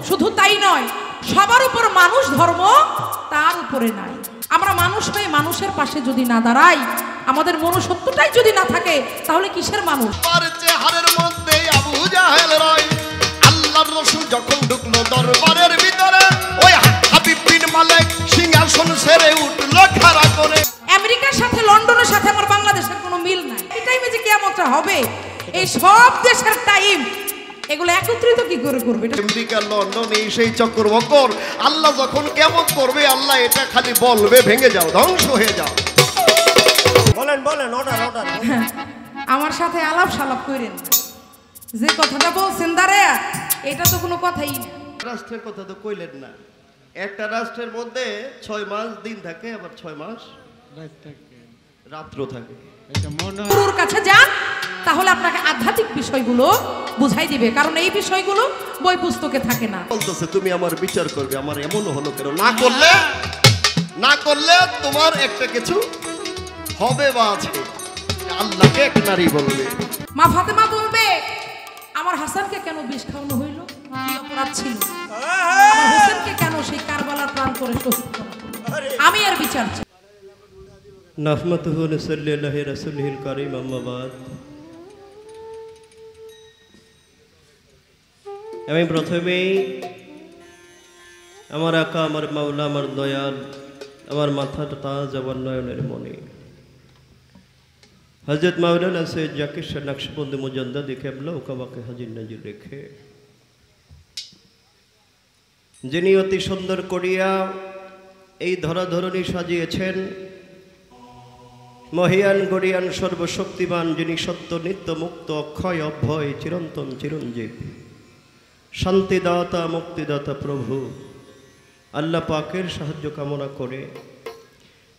শুধু তাই নয়, সবার উপর মানুষ ধর্ম, তার উপরে নাই। আমরা মানুষ হয়ে মানুষের পাশে যদি না দাঁড়াই, আমাদের মনুষ্যত্বটাই যদি না থাকে, তাহলে কিসের মানুষ? চেহারের মধ্যে আবু জাহেল রয়, আল্লাহর রাসূল যখন ঢুকলো দরবারের ভিতরে, ওই হাবিব বিন মালিক সিংহাসন ছেড়ে উঠলো খাড়া করে। আমেরিকার সাথে লন্ডনের সাথে আমার বাংলাদেশের কোনো মিল নাই। এই টাইমে যে কিয়ামতটা হবে, এই সব দেশের টাইম এগুলো একত্রিত কি করে করবে? আমেরিকা লন্ডন এই সেই চক্কর বকর, আল্লাহ যখন কিয়ামত করবে, আল্লাহ এটা খালি বলবে ভেঙে যাও, ধ্বংস হয়ে যাও। বলেন বলেন, অর্ডার অর্ডার। আমার সাথে আলাপ সালাপ করেন, যে কথাটা বলছেন দাঁড়ে, এটা তো কোনো কথাই না। রাষ্ট্রের কথা তো কইলেন না। একটা রাষ্ট্রের মধ্যে 6 মাস দিন থাকে, আবার 6 মাস রাত্র থাকে। গুরুর কাছে যান, তাহলে আপনাকে আধ্যাত্মিক বিষয়গুলো বুঝাই দিবে, কারণ এই বিষয়গুলো বই পুস্তকে থাকে না। বলতেছে তুমি আমার বিচার করবে, আমার এমন হলো কেন, না করলে তোমার একটা কিছু হবে বা আছে। আল্লাহকে এক নারী বলবে, মা ফাতেমা বলবে আমার হাসানকে কেন বিষ খাওয়ানো হইল, কি অপরাধ ছিল? আমার হোসেনকে কেন সেই কারবালার প্রাণ করে শহীদ করা হলো? আমি আর বিচার চাই। নাহমাতুহু ওয়া নুসাল্লি আলা রাসূলিল কারীম, আম্মা বাদ। আমি প্রথমেই আমার আকা, আমার মাওলা, আমার দয়াল, আমার মাথাটা তাজ, আমার নয়নের মণি হযরত মাওলানা সৈয়দ জাকির শাহ নকশবন্দি মুজাদ্দিদ কিবলা ওকাবাকে হাজির নাজির রেখে, যিনি অতি সুন্দর করিয়া এই ধরাধরণী সাজিয়েছেন, মহিয়ান গরিয়ান সর্বশক্তিমান, যিনি সত্য নিত্য মুক্ত অক্ষয় অভয় চিরন্তন চিরঞ্জীব, শান্তিদাতা মুক্তিদাতা প্রভু আল্লাহ পাকের সাহায্য কামনা করে,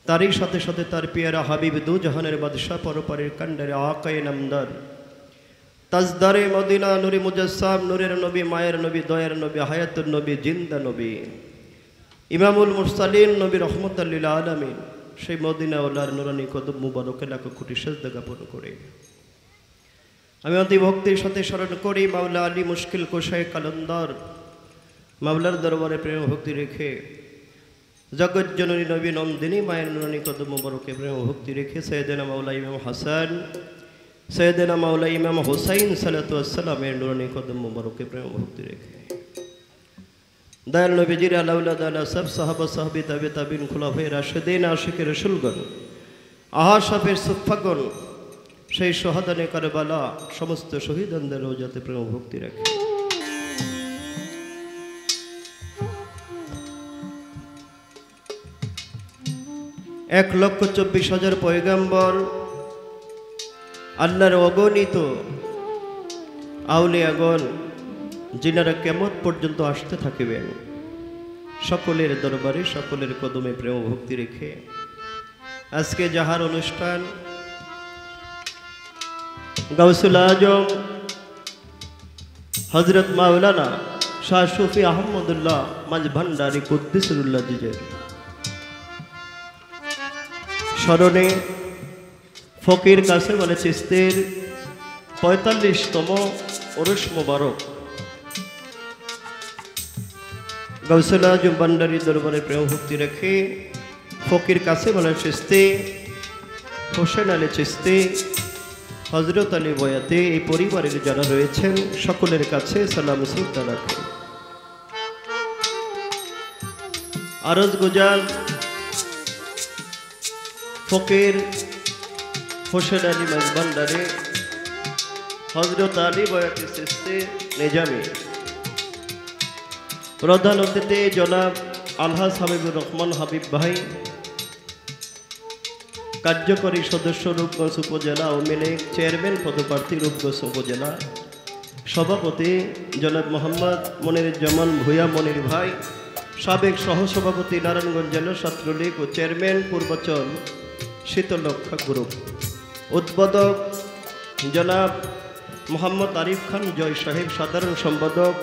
তারই সাথে সাথে তার পিয়ারা হাবিব দু জাহানের বাদশাহ পরপারের কান্ডারে আকায়ে নামদার তাজদারে মদিনা নুরি মুজাসসাম, নূরের নবী, মায়ের নবী, দয়ার নবী, হায়াতুর নবী, জিন্দা নবী, ইমামুল মুরসালিন নবী রহমতুল লিল আলামিন, সেই মদিনাওয়ালার নুরানি কদম মুবারকে লাখ কোটি সেজদা জ্ঞাপন করে আমি অতি ভক্তির সাথে স্মরণ করি মাওলা আলী মুশকিল কোষায় কালন্দার, মাওলার দরবারে প্রেম ভক্তি রেখে, জগৎ জননী নবী নন্দিনী মায়ের নুরানি কদম মুবারকে প্রেম ভক্তি রেখে, সৈয়দনা মাওলা ইমাম হাসান, সৈয়দনা মাওলা ইমাম হুসাইন সালাতু ওয়াস সালামের নুরানি কদম মুবারকে প্রেম ভক্তি রেখে, দয়াল নবীজির আলাউলাদ আলা সব সাহাবা সাহাবী তাবে তাবিন খুলাফায়ে রাশিদিন আশিকে রাসূলগণ আহাসাফের সুফাগণ, সেই শহাদানে কারবালা সমস্ত শহীদানদের রওজাতে প্রেম ভক্তি রাখে। এক লক্ষ 24,000 পয়গাম্বর, আল্লাহর অগণিত আউলিয়াগণ, যিনারা কিয়ামত পর্যন্ত আসতে থাকিবেন, সকলের দরবারে সকলের কদমে প্রেম ভক্তি রেখে আজকে যাহার অনুষ্ঠান গাউসুল আজম হযরত মাওলানা শাহ শফি আহমদুল্লাহ মাঝ ভান্ডারী কুদ্দুসুল্লাহ জিজের স্মরণে ফকির কাসেম আলী চিশতির 45তম ওরস মোবারক গাউসুল আজম ভান্ডারী দরবারে প্রেম ভক্তি রেখে ফকির কাসেম আলী চিশতি, হোসেন আলী চিশতি, হযরত আলী বয়াতে, এই পরিবারের যারা রয়েছেন সকলের কাছে সালাম শ্রদ্ধা রাখে। আরজ গুজার ফকির হোসেন আলী মাঝভান্ডারে, হযরত আলী বয়াতে চিশতি নিজামী, প্রধান অতিথি জনাব আলহাজ হাবিবুর রহমান হাবিব ভাই, কার্যকরী সদস্য রূপগঞ্জ উপজেলা আওয়ামী লীগ, চেয়ারম্যান পদপ্রার্থী রূপগঞ্জ উপজেলা, সভাপতি জনাব মোহাম্মদ মনিরুজ্জামান ভূঁইয়া মনির ভাই, সাবেক সহসভাপতি নারায়ণগঞ্জ জেলা ছাত্রলীগ ও চেয়ারম্যান পূর্বাচল শীতলরক্ষা গ্রুপ, উদ্বোধক জনাব মোহাম্মদ আরিফ খান জয় সাহেব, সাধারণ সম্পাদক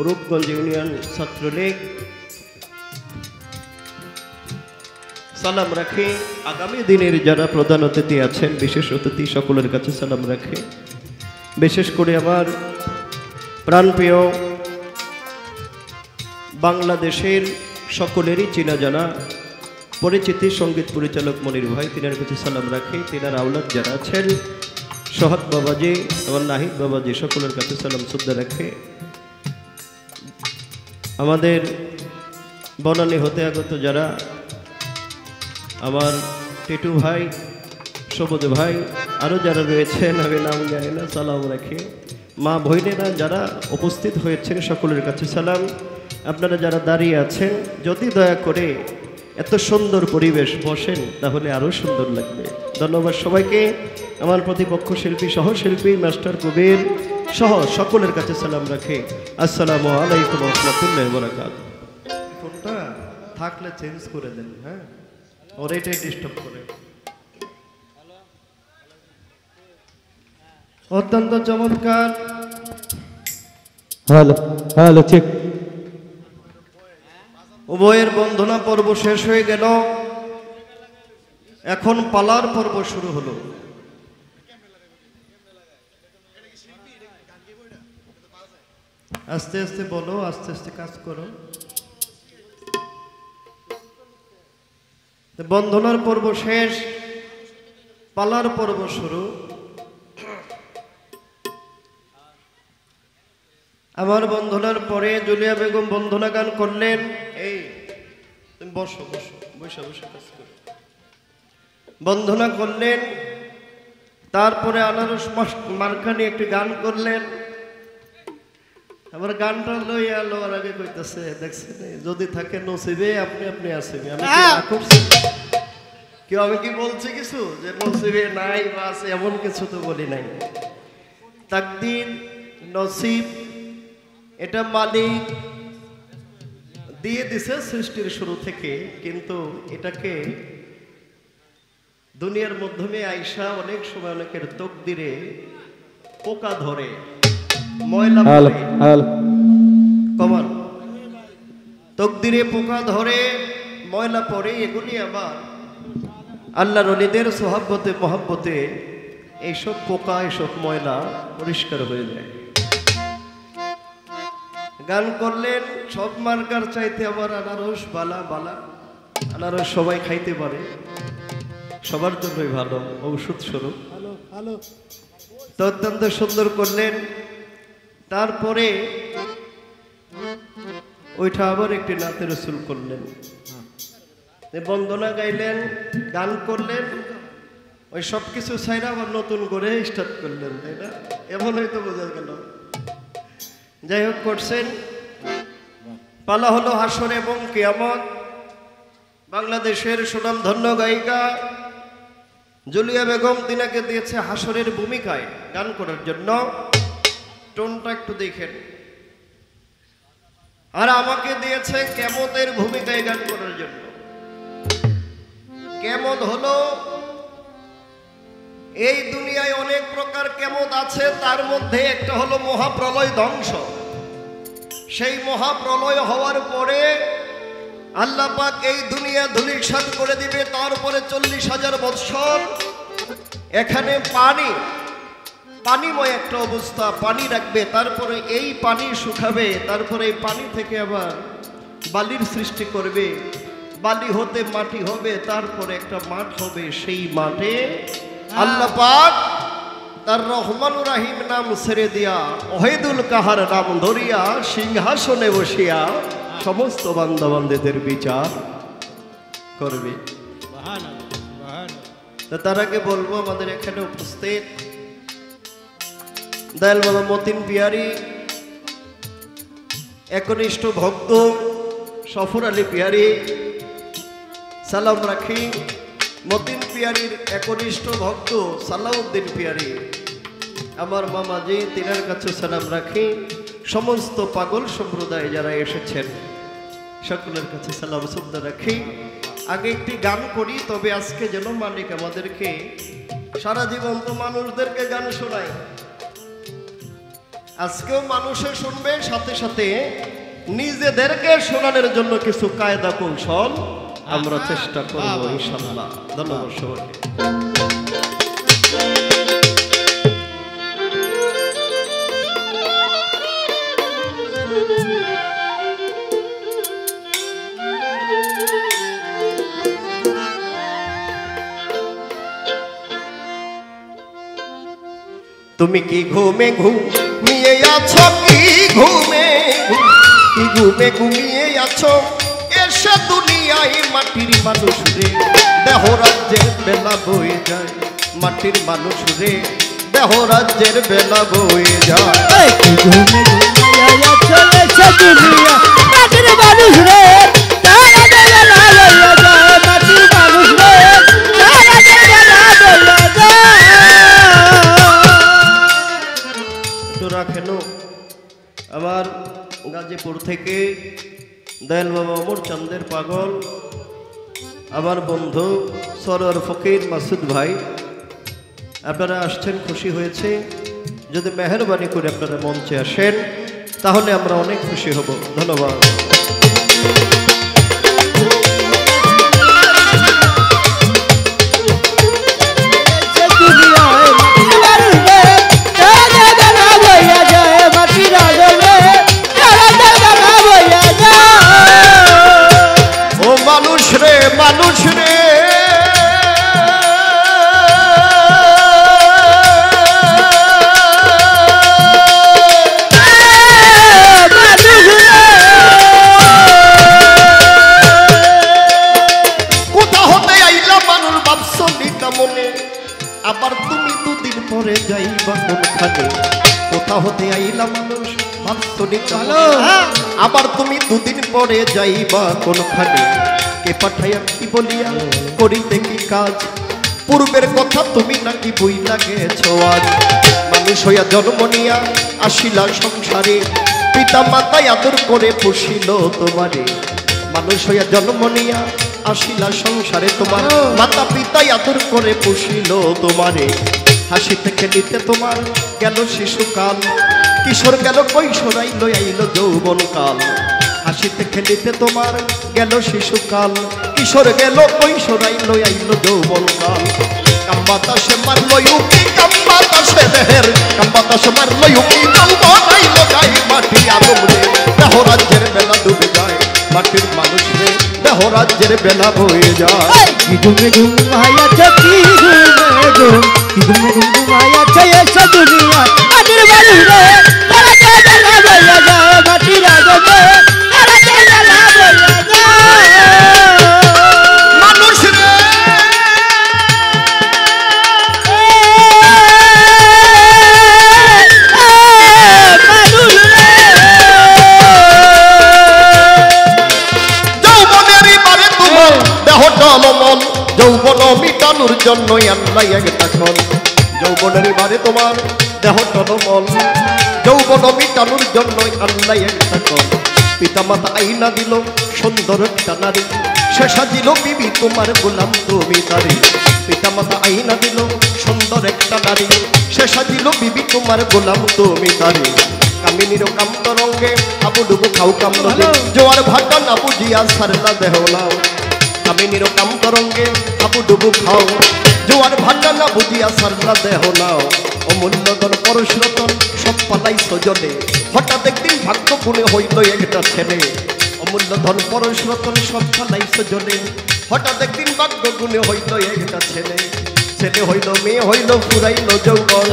রূপগঞ্জ ইউনিয়ন ছাত্রলীগ। সালাম রাখে আগামী দিনের যারা প্রধান অতিথি আছেন, বিশেষ অতিথি, সকলের কাছে সালাম রাখে। বিশেষ করে আমার প্রাণপ্রিয় বাংলাদেশের সকলেরই চেনা জানা পরিচিতি সঙ্গীত পরিচালক মনির ভাই, তিনার কাছে সালাম রাখি। তিনার আওলাদ যারা আছেন, সোহাগ বাবাজি এবং নাহিদ বাবাজি, সকলের কাছে সালাম শ্রদ্ধা রাখে। আমাদের বনানী হতে আগত যারা, আমার টিটু ভাই, সবুজ ভাই, আরও যারা রয়েছেন আমি নাম জানি না, সালাম রাখি। মা ভৈনেরা যারা উপস্থিত হয়েছেন সকলের কাছে সালাম। আপনারা যারা দাঁড়িয়ে আছেন, যদি দয়া করে এত সুন্দর পরিবেশ বসেন তাহলে আরও সুন্দর লাগবে। ধন্যবাদ সবাইকে। আমার প্রতিপক্ষ শিল্পী, সহশিল্পী মাস্টার কবির সহ সকলের কাছে সালাম রাখে। আসসালামু আলাইকুম ওয়া রাহমাতুল্লাহি ওয়া বারাকাতুহু। ফোনটা থাকলে চেঞ্জ করে দেন, হ্যাঁ, ওর এটাই ডিস্টার্ব করে। অত্যন্ত চমৎকার। Hello hello check. উভয়ের বন্ধনা পর্ব শেষ হয়ে গেল, এখন পালার পর্ব শুরু হলো। আস্তে আস্তে বলো, আস্তে আস্তে কাজ করো। বন্ধনার পর্ব শেষ, পালার পর্ব শুরু। আমার বন্ধনার পরে জুলিয়া বেগম বন্ধনা গান করলেন। এই তুমি বসো বসো, বসে বসে কাজ করো। বন্ধনা করলেন, তারপরে আনারস মার্কানি একটি গান করলেন। আমার গানটা লইয়া লওয়ার আগে কইতেছে, দেখছেন যদি থাকে নসিবে আপনি আপনি আসিবে। আমি কেউ আমি কি বলছি কিছু যে নসিবে নাই বা আছে, এমন কিছু তো বলি নাই। তাকদীর, নসিব এটা মালিক দিয়ে দিছে সৃষ্টির শুরু থেকে, কিন্তু এটাকে দুনিয়ার মাধ্যমে আইসা অনেক সময় অনেকের তকদিরে পোকা ধরে, ময়লা পড়ে। কমান তকদিরে পোকা ধরে, ময়লা পড়ে, এগুলি আবার আল্লাহর ওলিদের সোহাবতে মহাব্বতে এইসব পোকা, এইসব ময়লা পরিষ্কার হয়ে যায়। গান করলেন, সব মার্কার চাইতে আবার আনারস বালা বালা। আনারস সবাই খাইতে পারে, সবার জন্যই ভালো, ঔষধ স্বরূপ। তো অত্যন্ত সুন্দর করলেন। তারপরে ওইটা আবার একটি নাতে রসুল করলেন, বন্দনা গাইলেন, গান করলেন, ওই সব কিছু ছাইরা আবার নতুন করে স্টার্ট করলেন, তাই না? এমন হয়তো বোঝা গেল। যাই হোক করছেন। পালা হলো হাসর এবং কিয়ামত। বাংলাদেশের সুনামধন্য গায়িকা জুলিয়া বেগম তিনাকে দিয়েছে হাসরের ভূমিকায় গান করার জন্য। টোনটা একটু দেখেন। আর আমাকে দিয়েছে কিয়ামতের ভূমিকায় গান করার জন্য। কিয়ামত হলো, এই দুনিয়ায় অনেক প্রকার কিয়ামত আছে, তার মধ্যে একটা হলো মহাপ্রলয় ধ্বংস। সেই মহাপ্রলয় হওয়ার পরে আল্লাহ পাক এই দুনিয়া ধূলিসাৎ করে দিবে। তারপরে 40,000 বৎসর এখানে পানিময় একটা অবস্থা, পানি রাখবে। তারপরে এই পানি শুকাবে, তারপরে এই পানি থেকে আবার বালির সৃষ্টি করবে, বালি হতে মাটি হবে, তারপরে একটা মাঠ হবে। সেই মাঠে আল্লাহ পাক তার রহমানুর রাহিম নাম ছেড়ে দিয়া, ওয়াহিদুল কাহার নাম ধরিয়া, সিংহাসনে বসিয়া সমস্ত বান্দাবান্দিদের বিচার করবে। তার আগে বলবো, আমাদের এখানে উপস্থিত দয়াল বাবা মতিন পিয়ারি, একনিষ্ঠ ভক্ত সফর আলী পিয়ারি, সালাম রাখি। মতিন পিয়ারির একনিষ্ঠ ভক্ত সালাউদ্দিন পিয়ারি, আমার মামাজি, তিনার কাছে সালাম রাখি। সমস্ত পাগল সম্প্রদায় যারা এসেছেন সকলের কাছে সালাম শ্রদ্ধা রাখি। আগে একটি গান করি, তবে আজকে যেন মালিক আমাদেরকে, সারা জীবন তো মানুষদেরকে গান শোনায়, আজকেও মানুষে শুনবে, সাথে সাথে নিজেদেরকে শোনানোর জন্য কিছু কায়দা কৌশল আমরা চেষ্টা করবো ইনশাআল্লাহ। ধন্যবাদ সবাইকে। তুমি কি ঘুমে ঘুমিয়ে আছো, কি ঘুমে ঘুমিয়ে আছো, এসে দুনিয়ায় মাটির মানুষ রে, দেহ রাজ্যের বেলা বয়ে যায়, মাটির মানুষ রে, দেহ রাজ্যের বেলা বয়ে যায়। কি ঘুমে ঘুমিয়ে আছো, এসে দুনিয়া মাটির মানুষ রে, দেহ রাজ্যের বেলা বয়ে যায়, মাটির মানুষ রে, দেহ রাজ্যের বেলা বয়ে যায়। একটু রাখেন। আমার গাজীপুর থেকে দয়াল বাবা অমর চাঁদের পাগল আমার বন্ধু সরোয়ার ফকির মাসুদ ভাই, আপনারা আসছেন, খুশি হয়েছে। যদি মেহরবানি করে আপনারা মঞ্চে আসেন তাহলে আমরা অনেক খুশি হব। ধন্যবাদ। ও মানুষ রে, মানুষ রে, আবার তুমি দুদিন পরে যাইবা কোনখানে, কোথা হতে আইলা মানুষ ভাবছনি চলো, আবার তুমি দুদিন পরে যাইবা কোনখানে, কে পাঠাইয়া কি বলিয়া করিতে কি কাজ, পূর্বের কথা তুমি নাকি বইলা গেছো আজ। মানুষ হইয়া জন্ম নিয়া আসিলা সংসারে, পিতা মাতায় আদর করে পুষিল তোমারে, মানুষ হইয়া জন্ম নিয়া আসিলা সংসারে, তোমার মাতা পিতাই আদর করে পুষিল তোমারে, হাসিতে খেলিতে তোমার গেল শিশুকাল, কিশোর গেল কৈশোর আইলো আইলো যৌবন কাল, হাসিতে খেলিতে তোমার গেল শিশুকাল, কিশোর গেল কৈশোর আইলো আইলো যৌবন কাল। কাম্বাতাসে মারলো ইউকি, কাম্বাতাসে দেহের, কাম্বাতাসে মারলো ইউকি, যৌবন আইলো গাই মাটি আলম রে, দেহ রাজ্যের বেলা ডুবে যায়, মাটির মানুষ রে, দেহ রাজ্যের বেলা বয়ে যায়। কি ঘুমে ঘুমাইয়াছো, কি ঘুমে ঘুমাইয়াছো, এসে দুনিয়া মাটির মানুষ রে, দেহ রাজ্যের বেলা বয়ে যায়, মাটির আগুন রে, দেহ রাজ্যের বেলা বয়ে যায়। মানুষ রে, যৌবন মিটানোর জন্য আল্লাহ একটা ক্ষণ, যৌবনের বারে তোমার দেহ টলমল, যৌবন মিটানোর জন্য আল্লাহ একটা ক্ষণ, পিতা মাতা আইনা দিল সুন্দর একটা নারী, সে সাজিল বিবি তোমার গোলাম তুমি তারে, পিতা মাতা আইনা দিল সুন্দর একটা নারী, সে সাজিল বিবি তোমার গোলাম তুমি তারে, কামিনীর কান্ত রঙ্গে আবু ডুবু খাও কাম নদী, জোয়ার ভাটা না বুঝিয়া সারলা দেহ নাও, কামিনীর কাম তরঙ্গে আবু ডুবু খাও, জোয়ার ভাটা না বুঝিয়া সারলা দেহ নাও, অমূল্যধন পরশরতন সব পালাই সজলে, হঠাৎ একদিন ভাগ্য গুণে হইল একটা ছেলে, অমূল্যধন পরশরতন সব পালাই সজলে, হঠাৎ একদিন ভাগ্য গুণে হইল একটা ছেলে, ছেলে হইল মেয়ে হইল ফুরাইল যৌবন,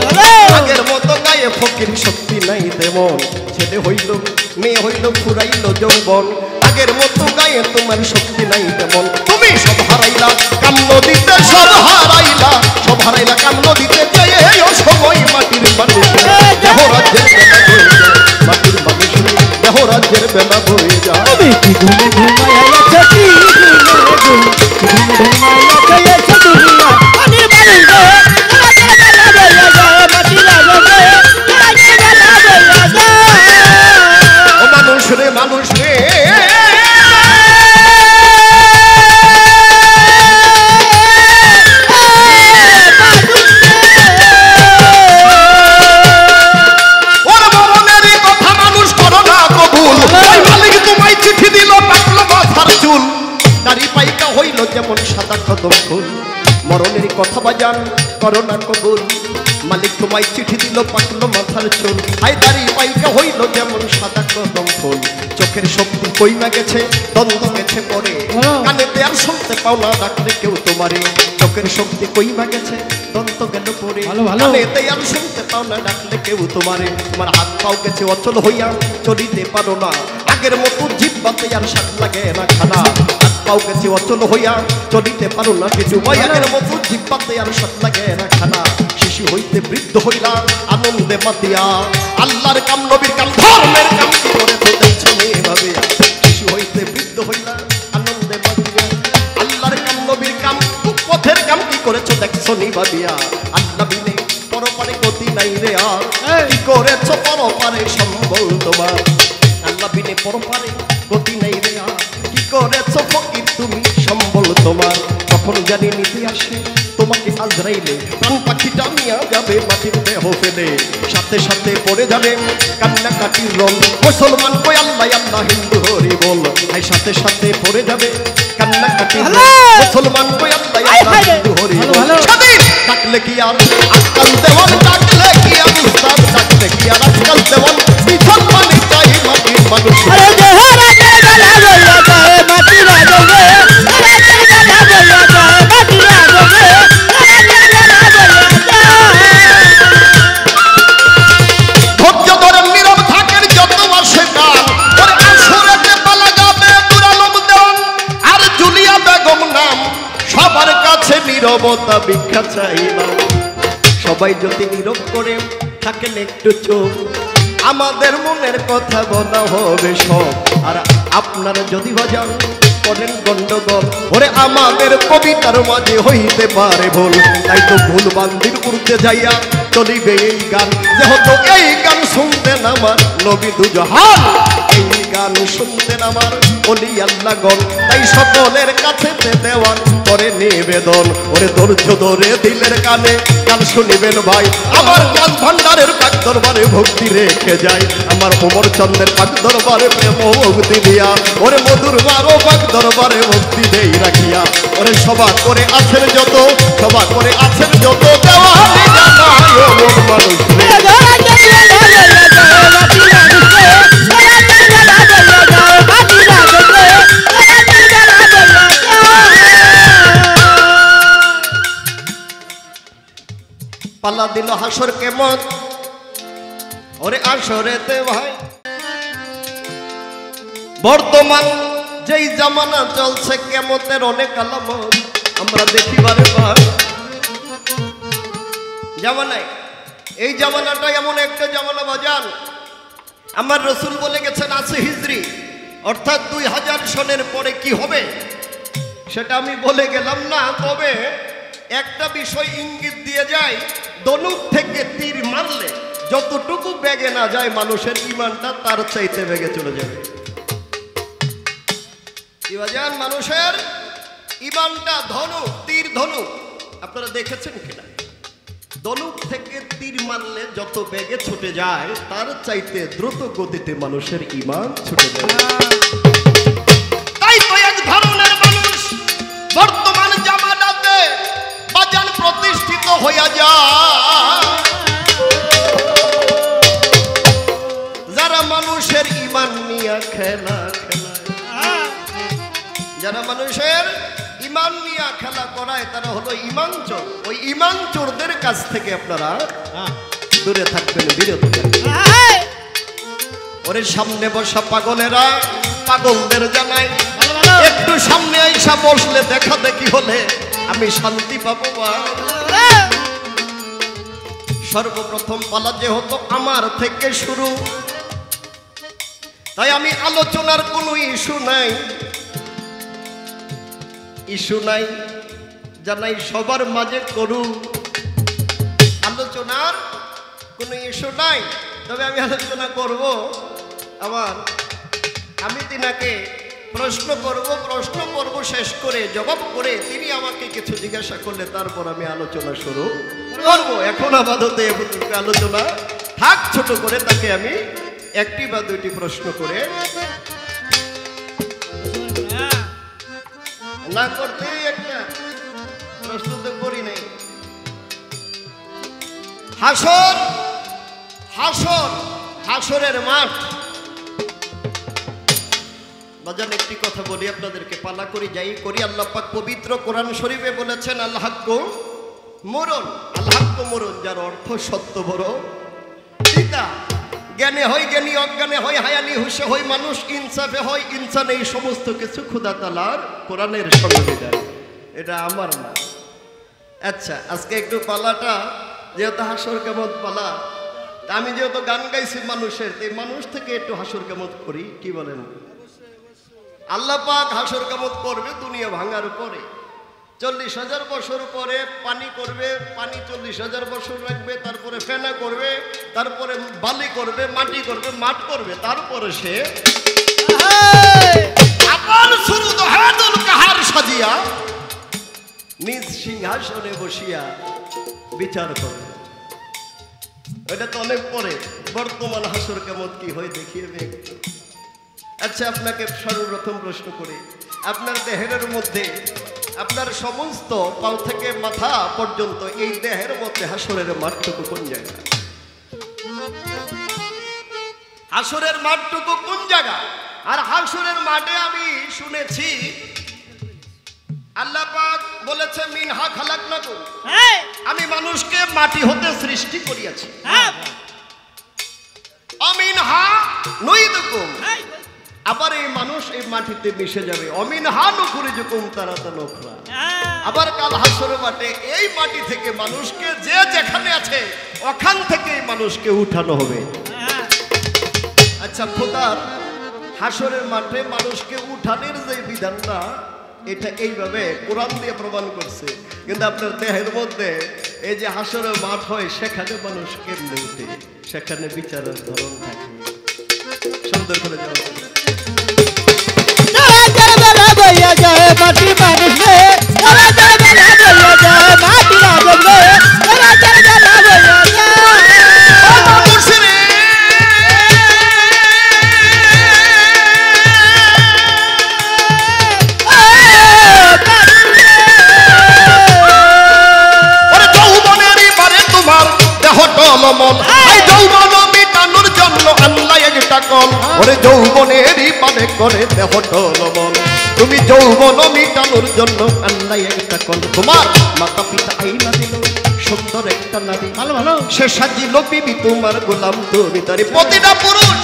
আগের মতো গায়ে ফকির শক্তি নাই তেমন, ছেলে হইল মেয়ে হইল ফুরাইল যৌবন, আগের মতো গায়ে তোমার শক্তি নাই তেমন, তুমি সব হারাইলা কাম নদীতে, সব হারাইলা, সব হারাইলা কাম নদীতে, সময় মাটির মানুষ দেহ রাজ্যের বেলা বয়ে যায়, মাটির মানুষ দেহ রাজ্যের বেলা বয়ে যায়। কি ঘুমে ঘুমাইয়াছো, কি ঘুমে ঘুমাইয়াছো, এসে দুনিয়া মাটির মানুষ রে, দেহ রাজ্যের বেলা বয়ে যায়, মাটির আগুন রে, দেহ রাজ্যের বেলা বয়ে যায়। ও মানুষ রে, মানুষ রে, যেমন সাদা কদম ফুল, মরণের কথা বাজান করোনা কবুল, মালিক তোমায় চিঠি দিল পাকলো মাথার চুল, হায়দারি পাইকা হইল যেমন সাদা কদম ফুল, চোখের শক্তি কইমা গেছে দ্বন্দ্ব গেছে পরে, কানেতে আর শুনতে পাও না ডাকলে কেউ তোমারে, চোখ চোখের শক্তি কইমা গেছে দন্ত গেল পরে ভালো, ভালো। কানেতে আর শুনতে পাও না ডাকলে কেউ তোমারে তোমার হাত পাও গেছে অচল হইয়া চলিতে পারো না আগের মতো জিহ্বাতে আর স্বাদ লাগে না খানা হাত পাও গেছে অচল হইয়া চলিতে পারো না কিছু ভাই আগের মতো জিহ্বাতে আর স্বাদ লাগে না খানা শিশু হইতে বৃদ্ধ হইলা আনন্দে মাতিয়া আল্লাহর কাম নবীর কাম ধর্মের কাম কি করে তো দেখছো এভাবে শিশু হইতে বৃদ্ধ হইলা আনন্দে মাতিয়া আল্লাহর কাম নবীর কাম পথের কাম কি করেছো দেখছো নি ভাবিয়া আল্লাহ বিনে পরপারে গতি নাই রে আর কি করেছো পরপারে সম্বল তোমার আল্লাহ বিনে পরপারে গতি নাই রে আর কি করেছো ফকির তুমি সম্বল তোমার কখন জানি নিতে আসে তোমাকে আজরাইলে প্রাণ পাখিটা নিয়ে যাবে মাটির দেহ ফেলে সাথে সাথে পড়ে যাবে কান্নাকাটির রং মুসলমান কই আল্লাহ আল্লাহ হিন্দু হরি বল এই সাথে সাথে পড়ে যাবে কান্নাকাটির রং মুসলমান কই আল্লাহ আল্লাহ হিন্দু হরি বল ডাকলে কি আর আজকাল দেওয়ান ডাকলে কি আর উস্তাদ ডাকলে কি আর আজকাল দেওয়ান পিছন মানে চাই মাটির মানুষ আরে দেহরা গলা বইয়া যায় মাটি রাজবে আরে গলা বইয়া যায় মাটি রাজবে আরে গলা বইয়া যায় ধৈর্য ধরে নীরব থাকেন যত মাসে গান ওরে আসরেতে পালা যাবে দুরালম দেওয়ান আর জুলিয়া বেগম নাম সবার কাছে নীরবতা ভিক্ষা চাইলাম সবাই যদি নীরব করে থাকেন একটু চোখ আমাদের মনের কথা বলা হবে সব আর আপনারা যদি বাজান করেন গন্ডগোল ওরে আমাদের কবিতার মাঝে হইতে পারে ভুল তাই তো ভুল বান্দির উড়তে যাইয়া চলিবে এই গান যেহেতু এই গান শুনতেন আমার নবী দুজাহান এই গান শুনতেন আমার ওলি আল্লাহ গণ তাই সকলের কাছে দেওয়ান করে নিবেদন ওরে ধৈর্য ধরে দিলের কানে গান শুনিবেন ভাই আমার জ্ঞান ভান্ডারের পাক দরবারে ভক্তি রেখে যায় আমার ওমর চন্দ্রের পাক দরবারে প্রেম ভক্তি দিয়া ওরে মধুর বারো পাক দরবারে ভক্তি দেই রাখিয়া ওরে সভা করে আছেন যত সভা করে আছেন যত দেওয়ানি জানাই ও মন মানুষ রে। দেহরা গলা বইয়া যায় মাটি রাজবে আরে গলা বইয়া যায় মাটি রাজবে আরে গলা বইয়া যায় পাল্লা দিল হাসর কেমন ওরে আসরেতে ভাই বর্তমান যেই জামানা চলছে কেমতের অনেক আলামত আমরা দেখিবারে পাই জামানায় এই জামানাটা এমন একটা জামানা বাজান আমার রসুল বলে গেছেন আছে হিজরি অর্থাৎ 2000 সনের পরে কি হবে সেটা আমি বলে গেলাম না তবে একটা বিষয় ইঙ্গিত দিয়ে যায় ধনুক থেকে তীর মারলে যতটুকু বেগে না যায় মানুষের ইমানটা তার চাইতে বেগে চলে যাবে কি বাজান মানুষের ইমানটা ধনুক তীর ধনুক আপনারা দেখেছেন কিনা ধনুক থেকে তীর মারলে যত বেগে ছুটে যায় তার চাইতে দ্রুত গতিতে মানুষের ইমান ছুটে যায় তাই তো এক ধরনের মানুষ বর্তমান জামানাতে বাজান প্রতিষ্ঠিত হইয়া যায় যারা মানুষের ইমান নিয়ে খেলা খেলায় যারা মানুষের ইমান নিয়ে খেলা করায় তারা হলো ইমান চোর ওই ইমান চোরদের কাছ থেকে আপনারা দূরে থাকবেন বিরত থাকবেন ওরে সামনে বসা পাগলেরা পাগলদের জানাই একটু সামনে আইসা বসলে দেখা দেখি হলে আমি শান্তি পাবো সর্বপ্রথম পালা যেহেতু আমার থেকে শুরু তাই আমি আলোচনার কোনো ইস্যু নাই জানাই সবার মাঝে করু আলোচনার কোনো ইস্যু নাই তবে আমি আলোচনা করব আমি তিনাকে প্রশ্ন করব শেষ করে জবাব করে তিনি আমাকে কিছু জিজ্ঞাসা করলে তারপর আমি আলোচনা শুরু করব এখন আপাতত আলোচনা থাক ছোট করে তাকে আমি একটি বা দুইটি প্রশ্ন করে না করতে একটা প্রশ্ন তো করি নাই হাসরের মাঠ বাজান একটি কথা বলি আপনাদেরকে, পালা করি যাই করি, আল্লাহ পাক পবিত্র কোরআন শরীফে বলেছেন আল হাক্কু মরণ, আল হাক্কু মরণ, যার অর্থ সত্য বড় পিতা। জ্ঞানে হয় জ্ঞানী, অজ্ঞানে হয় হায়ানি, হুশে হয় মানুষ, ইনসাফে হয় ইনসান। এই সমস্ত কিছু খোদা তাআলার কোরআনের সংবিধান, এটা আমার না। আচ্ছা, আজকে একটু পালাটা যেহেতু হাসর কেমন পালা, আমি যেহেতু গান গাইছি মানুষের, এই মানুষ থেকে একটু হাসর কেমন করি, কি বলেন? আল্লাহ পাক হাসর কামত করবে দুনিয়া ভাঙার পরে, 40,000 বছর পরে পানি করবে, পানি 40,000 বছর রাখবে, তারপরে ফেনা করবে, তারপরে বালি করবে, মাটি করবে, মাঠ করবে, তারপরে সে আবার শুরু দহাদুল কাহার সাজিয়া নিজ সিংহাসনে বসিয়া বিচার করবে। এটা তো অনেক পরে, বর্তমান হাসর কামত কি হয় দেখিয়ে একটু। আচ্ছা, আপনাকে সর্বপ্রথম প্রশ্ন করি, আপনার দেহের মধ্যে, আপনার সমস্ত পাও থেকে মাথা পর্যন্ত এই দেহের মধ্যে হাসরের মাঠটুকু কোন জায়গা? হাসরের মাঠটুকু কোন জায়গা? আর হাসরের মাঠে আমি শুনেছি আল্লাহ পাক বলেছে মিনহা খালাকনাকুম, আমি মানুষকে মাটি হতে সৃষ্টি করিয়াছি, অমিনহা নুইদুকুম, আবার এই মানুষ এই মাটিতে মিশে যাবে, অমিনহা নুখরিজুকুম তারাতান উখরা, আবার কাল হাসরের মাঠে এই মাটি থেকে মানুষকে যে যেখানে আছে ওখান থেকে এই মানুষকে উঠানো হবে। আচ্ছা, খোদার হাসরের মাঠে মানুষকে উঠানোর যে বিধানটা, এটা এইভাবে কোরআন দিয়ে প্রমাণ করছে, কিন্তু আপনার দেহের মধ্যে এই যে হাসরের মাঠ হয় সেখানে মানুষ কেমনে উঠে, সেখানে বিচারের ধরন থাকে। সুন্দর করে যাওয়া মাটি মানুষ রে, তারা যারা বেলা বইয়া যায়, মাটি রাজব রে, তারা যারা বেলা বইয়া যায়। যৌবনেরই বারে তোমার দেহ টলমল, যৌবন মিটানোর জন্য আল্লাহ একটা কল, ওরে যৌবনেরই বারে করে দেহ টলমল, তুমি যৌবন মিটানোর জন্য আল্লাহ একটা কল। তোমার মাতা পিতা আইনা দিল সুন্দর একটা নারী, ভালো ভালো, সে সাজিল বিবি তোমার গোলাম তুমি তারি। প্রতিটা পুরুষ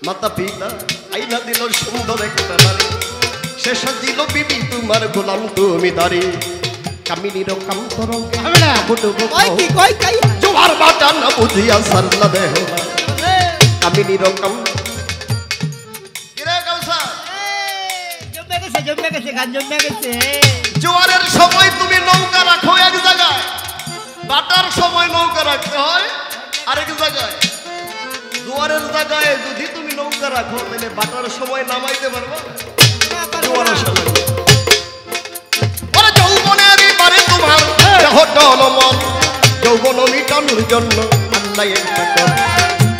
মাতা পিতা আইনা দিল সুন্দর একটা নারী, সে সাজিল বিবি তোমার গোলাম তুমি তারি। কামিনীর কাম তরঙ্গে জোয়ার বাটা না বুঝিয়া সারলা দেহ, কামিনীর কাম জোয়ারের সময় তুমি নৌকা রাখো এক জায়গায়, বাটার সময় নৌকা রাখতে হয় আরেক জায়গায়। জোয়ারের জায়গায় যদি তুমি নৌকা রাখো তাহলে বাটার সময় নামাইতে পারবো, জোয়ারের সময়। যৌবনেরই বারে তোমার দেহ টলমল, যৌবন মিটানোর জন্য আল্লাহ একটা কল,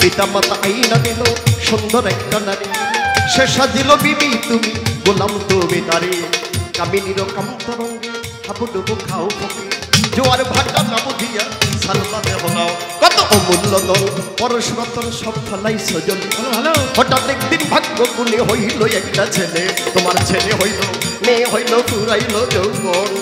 পিতা মাতা আইনা দিল সুন্দর একটা নারী, সে সাজিল বিবি তুমি গোলাম তুমি তারি। কামিনীর কাম তরঙ্গে হাবুডুবু খাও ফকি, জোয়ার ভাটা না বুঝিয়া সালমা দেহ নাও। কত অমূল্য দল পরশ রতন সব ফলাই সজল, হঠাৎ একদিন ভাগ্য গুণে হইল একটা ছেলে, তোমার ছেলে হইল মেয়ে হইল ফুরাইল যৌবন,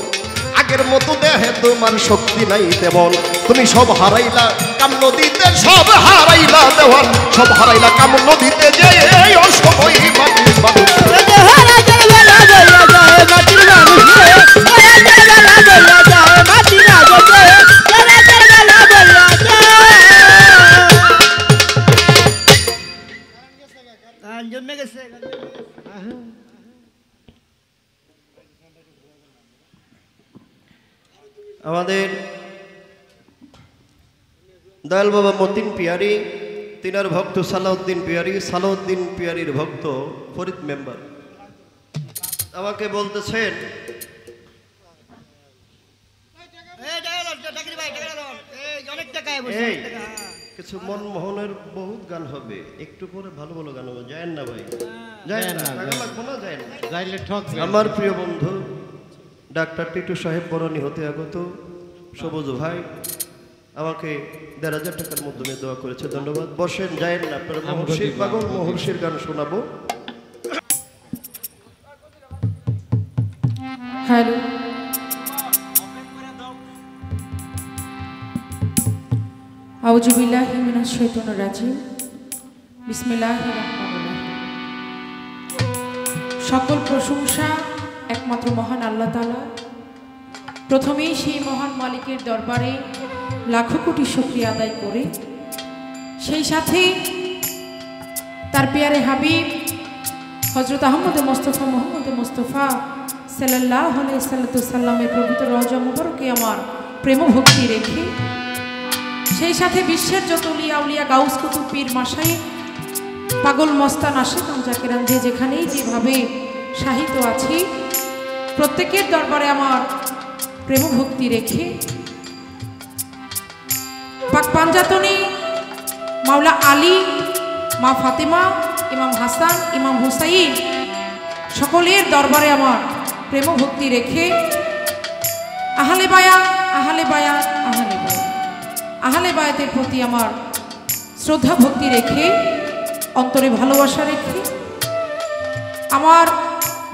আগের মতো দেহে তোমার শক্তি নাই তেমন, তুমি সব হারাইলা কাম নদীতে, সব হারাইলা দেওয়ান, সব হারাইলা কাম নদীতে, যে এই অসময় মাটির মানুষ আমাদের দয়াল বাবা মতিন পিয়ারি, তিনার ভক্ত সালাউদ্দিন পিয়ারি, সালাউদ্দিন পিয়ারির ভক্ত ফরিদ মেম্বার আমাকে বলতেছেন কিছু মনমোহনের বহুত গান হবে, একটু পরে ভালো ভালো গান হবে, যায় না ভাই, যায় না, লাগবো না, যায় না। আমার প্রিয় বন্ধু ডাক্তার টিটু সাহেব বরণী হতে আগত সবুজ ভাই, আমাকে ১,৫০০ টাকার মাধ্যমে দোয়া করেছে। ধন্যবাদ। বসেন, যায়েন না, আপনারা মহর্ষির পাগল, মহর্ষির গান শোনাবো। হ্যালো, আউযু বিল্লাহি মিনাশ শাইতানির রাজিম, বিসমিল্লাহির রহমানির রহিম। সকল প্রশংসা একমাত্র মহান আল্লাহ তাআলা। প্রথমেই সেই মহান মালিকের দরবারে লাখো কোটি শুকরিয়া আদায় করে, সেই সাথে তার পেয়ারে হাবিব হযরত আহমদ মুস্তাফা মোহাম্মদ মুস্তাফা সাল্লাল্লাহু আলাইহি সাল্লামের পবিত্র রওজা মুবারকে আমার প্রেম ভক্তি রেখে, সেই সাথে বিশ্বের যত লিয়া উলিয়া গাউস কুতুব পীর মাশায়েখ পাগল মস্তান আশিকান জাকিরান যে যেখানেই যেভাবে সাহিত্য আছি, প্রত্যেকের দরবারে আমার প্রেম ভক্তি রেখে পাক পাঞ্জাতনী মাওলা আলী, মা ফাতেমা, ইমাম হাসান, ইমাম হুসাইন সকলের দরবারে আমার প্রেম ভক্তি রেখে আহলে বায়াত, আহলে বায়াত, আহলে বায়াত, আহলে বায়াতের প্রতি আমার শ্রদ্ধা ভক্তি রেখে, অন্তরে ভালোবাসা রেখে, আমার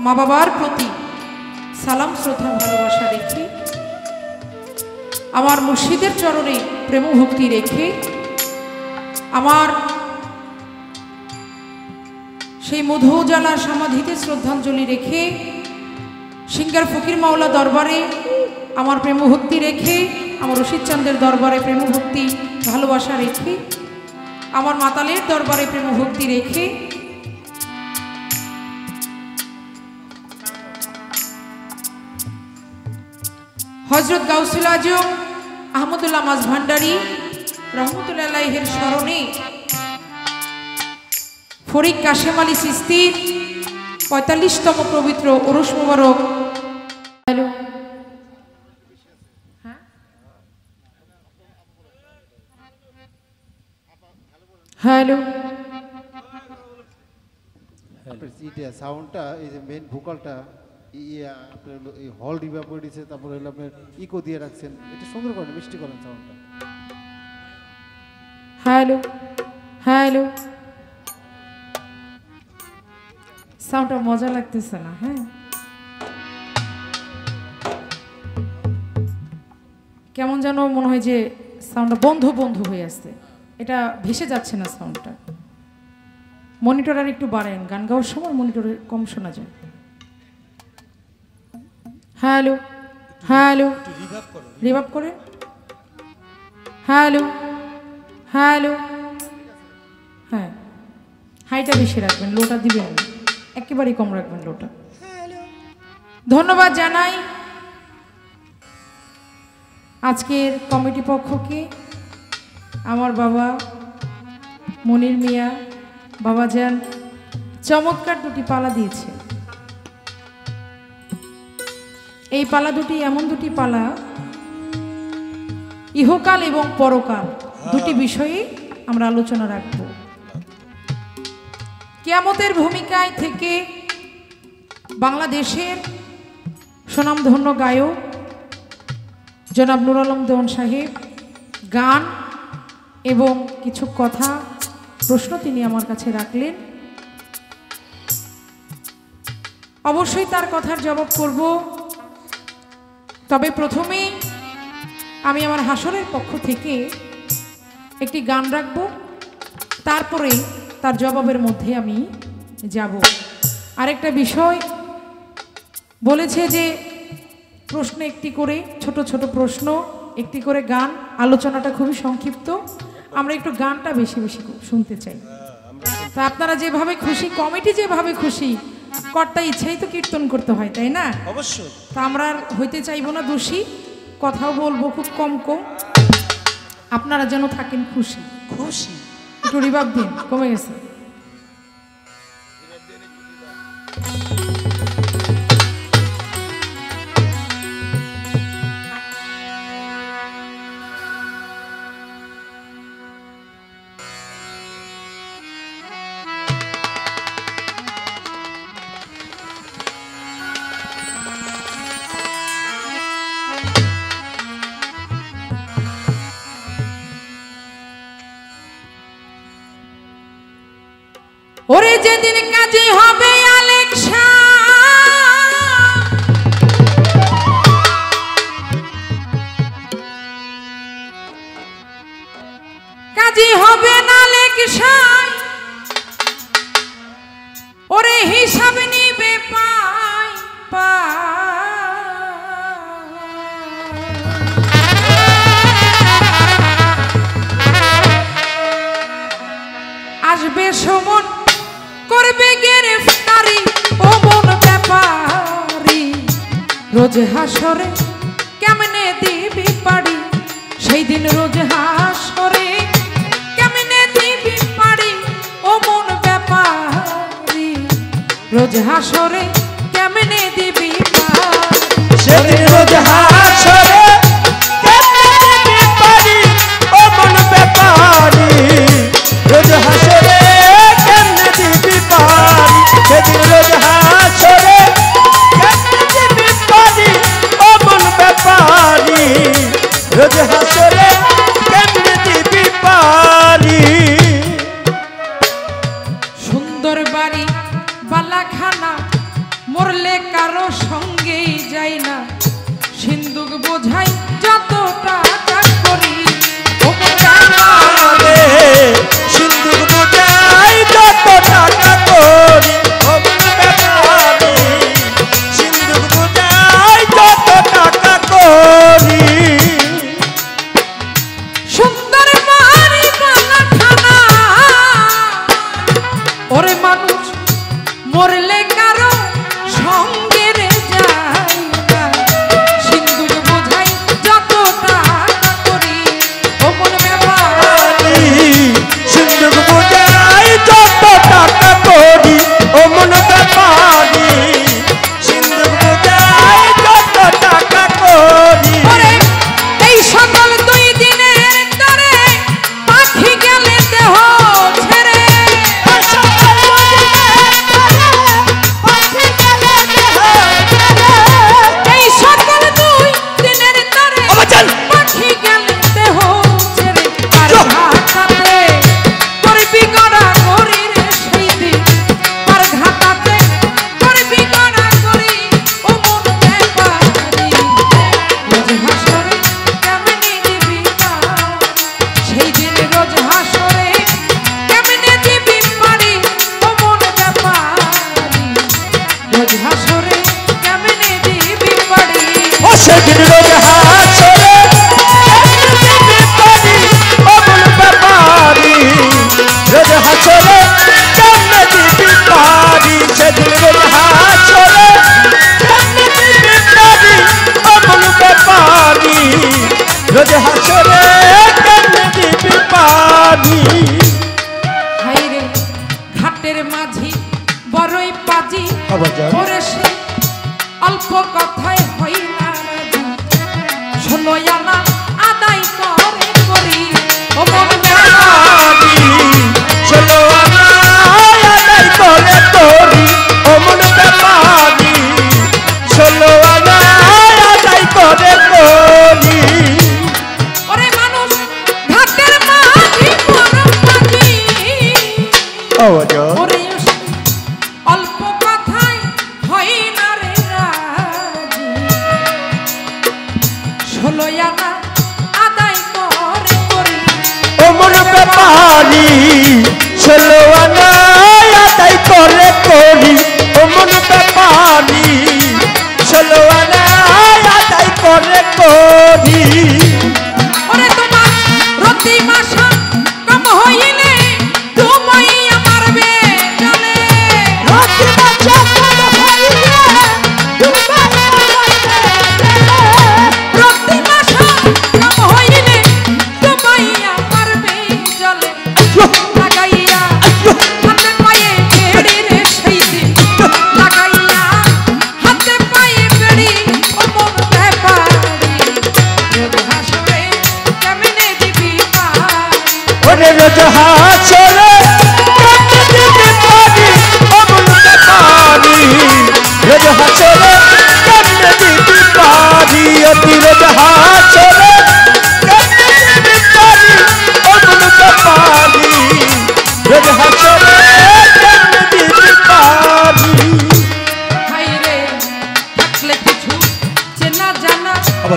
মা বাবার প্রতি সালাম শ্রদ্ধা ভালোবাসা রেখে, আমার মুর্শিদের চরণে প্রেম ভক্তি রেখে, আমার সেই মধু উজালার সমাধিতে শ্রদ্ধাঞ্জলি রেখে, সিঙ্গার ফকির মাওলা দরবারে আমার প্রেম ভক্তি রেখে, আমার রশিদ চাঁদের দরবারে প্রেম ভক্তি ভালোবাসা রেখে, আমার মাতালের দরবারে প্রেম ভক্তি রেখে, হযরত গাউসুল আজম আহমদুল্লাহ মাঝ ভান্ডারী রহমতুল্লাহ আলাইহির স্মরণে ফরিক কাশেম আলী চিশতির ৪৫তম পবিত্র উরুস মুবারক। হ্যালো, হ্যালো, আপনার সাউন্ডটা, এই যে মেন ভোকালটা আপনার এই হল রিভাব করে দিচ্ছে, তারপরে হলো আপনার ইকো দিয়ে রাখছেন, এটা সুন্দর করেন, মিষ্টি করেন সাউন্ডটা। হ্যালো, হ্যালো, সাউন্ডটা মজা লাগতেছে না? হ্যাঁ, কেমন যেন মনে হয় যে সাউন্ডটা বন্ধ বন্ধ হয়ে আসছে, এটা ভেসে যাচ্ছে না সাউন্ডটা। মনিটর আর একটু বাড়েন, গান গাওয়ার সময় মনিটরে কম শোনা যায়। হ্যালো, হ্যালো, রিভাব করে, হ্যালো, হ্যালো, হ্যাঁ, হাইটা বেশি রাখবেন, লোটা দিবেন না, একেবারেই কম রাখবেন লোটা। ধন্যবাদ জানাই আজকের কমিটি পক্ষকে, আমার বাবা মনির মিয়া বাবাজান চমৎকার দুটি পালা দিয়েছে। এই পালা দুটি এমন দুটি পালা, ইহকাল এবং পরকাল দুটি বিষয়ে আমরা আলোচনা রাখব। কিয়ামতের ভূমিকায় থেকে বাংলাদেশের সুনামধন্য গায়ক জনাব নুর আলম দেওয়ান সাহেব গান এবং কিছু কথা প্রশ্ন তিনি আমার কাছে রাখলেন। অবশ্যই তার কথার জবাব করব, তবে প্রথমে আমি আমার হাসরের পক্ষ থেকে একটি গান রাখব, তারপরে তার জবাবের মধ্যে আমি যাব। আরেকটা বিষয় বলেছে যে প্রশ্ন একটি করে, ছোট ছোট প্রশ্ন, একটি করে গান, আলোচনাটা খুবই সংক্ষিপ্ত, আমরা একটু গানটা বেশি বেশি শুনতে চাই। তা আপনারা যেভাবে খুশি, কমিটি যেভাবে খুশি, কর্তা ইচ্ছাই তো কীর্তন করতে হয়, তাই না? অবশ্যই। তা আমরা আর হইতে চাইবো না দোষী, কথাও বলবো খুব কম কম, আপনারা যেন থাকেন খুশি। খুশি একটু রিভাব দিন, কমে গেছে। যেদিন কাজে হবে আলেকশা, কাজে হবে না লেকশায়, ওরে হিসাব নিবে পাই আসবে সমন করবে গ্রেফতারি ও মন ব্যাপারি, রোজ হাসরে কেমনে দিবি পাড়ি, সেই দিন রোজ হাসরে কেমনে দিবি পাড়ি ও মন ব্যাপারি, রোজ হাসরে কেমনে দিবি পাড়ি, সেদিন রোজ হাসরে কেমনে দিবি পাড়ি ও মন ব্যাপারি, রোজ হাসরে কেমনে দিবি পাড়ি, সেদিন রোজ হাসরে কেমনে দিবি পাড়ি ও মন ব্যাপারি, রোজ হাসরে কেমনে দিবি পাড়ি। সুন্দর বাড়ি বালাখানা মরলে কারো সঙ্গেই যাই না, সিন্দুক বোঝাই যত টাকা করি ও মন ব্যাপারি, সিন্দুক বোঝাই যত টাকা করি ও মন ব্যাপারি, সিন্দুক বোঝাই যত টাকা করি। সুন্দর বাড়ি বালাখানা ওরে মানুষ মরলে কারো সঙ্গে রে যাই না, সিন্দুক বোঝাই যত টাকা করি ও মন ব্যাপারি, সিন্দুক বোঝাই যত টাকা করি ও মন ব্যাপারি, সিন্দুক বোঝাই যত টাকা করি। ওরে এই সকল দুই দিনের তরে পাখি গেলে দেহ ছেড়ে, এই সকল দুই দিনের তরে পাখি গেলে দেহ ছেড়ে, আর ঘাটাতে করবি গড়া করি রে সেই দিন, আর ঘাটাতে করবি গড়া করি ও মন ব্যাপারি, রোজ হাসরে কেমনে দিবি পাড়ি, সেই দিন রোজ হাসরে কেমনে দিবি পাড়ি ও মন ব্যাপারি, রোজ হাসরে কেমনে দিবি পাড়ি, ও সেদিন রোজ হাসরে কেমনে দিবি পাড়ি ও মন ব্যাপারি, রোজ হাসরে কেমনে দিবি পাড়ি, সেদিন রোজ হাসরে কেমনে দিবি পাড়ি ও মন ব্যাপারি, রোজ হাসরে কেমনে দিবি পাড়ি। হাইরে ঘাটের মাঝি বড়ই পাজি, ওরে সে অল্প কথায় হই না রাজি, ষোলো আনা আদায় করে করি ও মন ব্যাপারি, ষোলো আনা আদায় করে করি ও মন ব্যাপারি, ষোলো আনা আদায় করে করি। ওরে মানুষ ঘাটের মাঝি বড় পাজি, ওরে অল্প কথায় হয় না রে রাজি, ষোলো আনা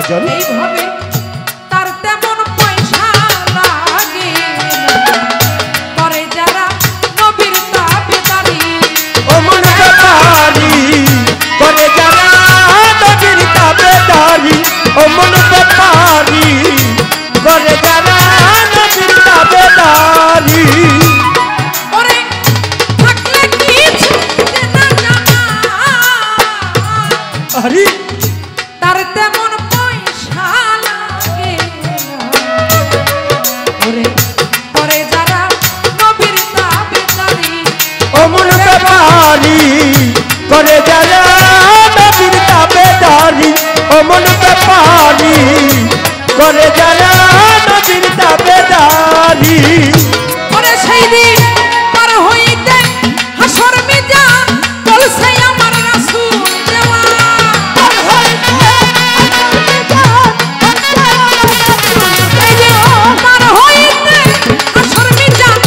বাজান এইভাবে তার তেমন পয়সা লাগে না, করে যারা নবীর তাবেদারি। অমন ব্যাপারি করে যারা নবীর তাবেদারি, অমন ব্যাপারি করে যারা নবীর তাবেদারি। ওরে থাকলে কিছু যে না জানা, আরে তার তেমন পয়সা লাগে না, ওরে করে যারা নবীর তাবেদারি। অমন ব্যাপারি করে যারা নবীর তাবেদারি, অমন ব্যাপারি করে যারা নবীর তাবেদারি। ওরে সেই দিন পার হইতে হাসর মিজান, বলছে আমার রাসূল দেওয়া। এই যে পার হইতে হাসর মিজান,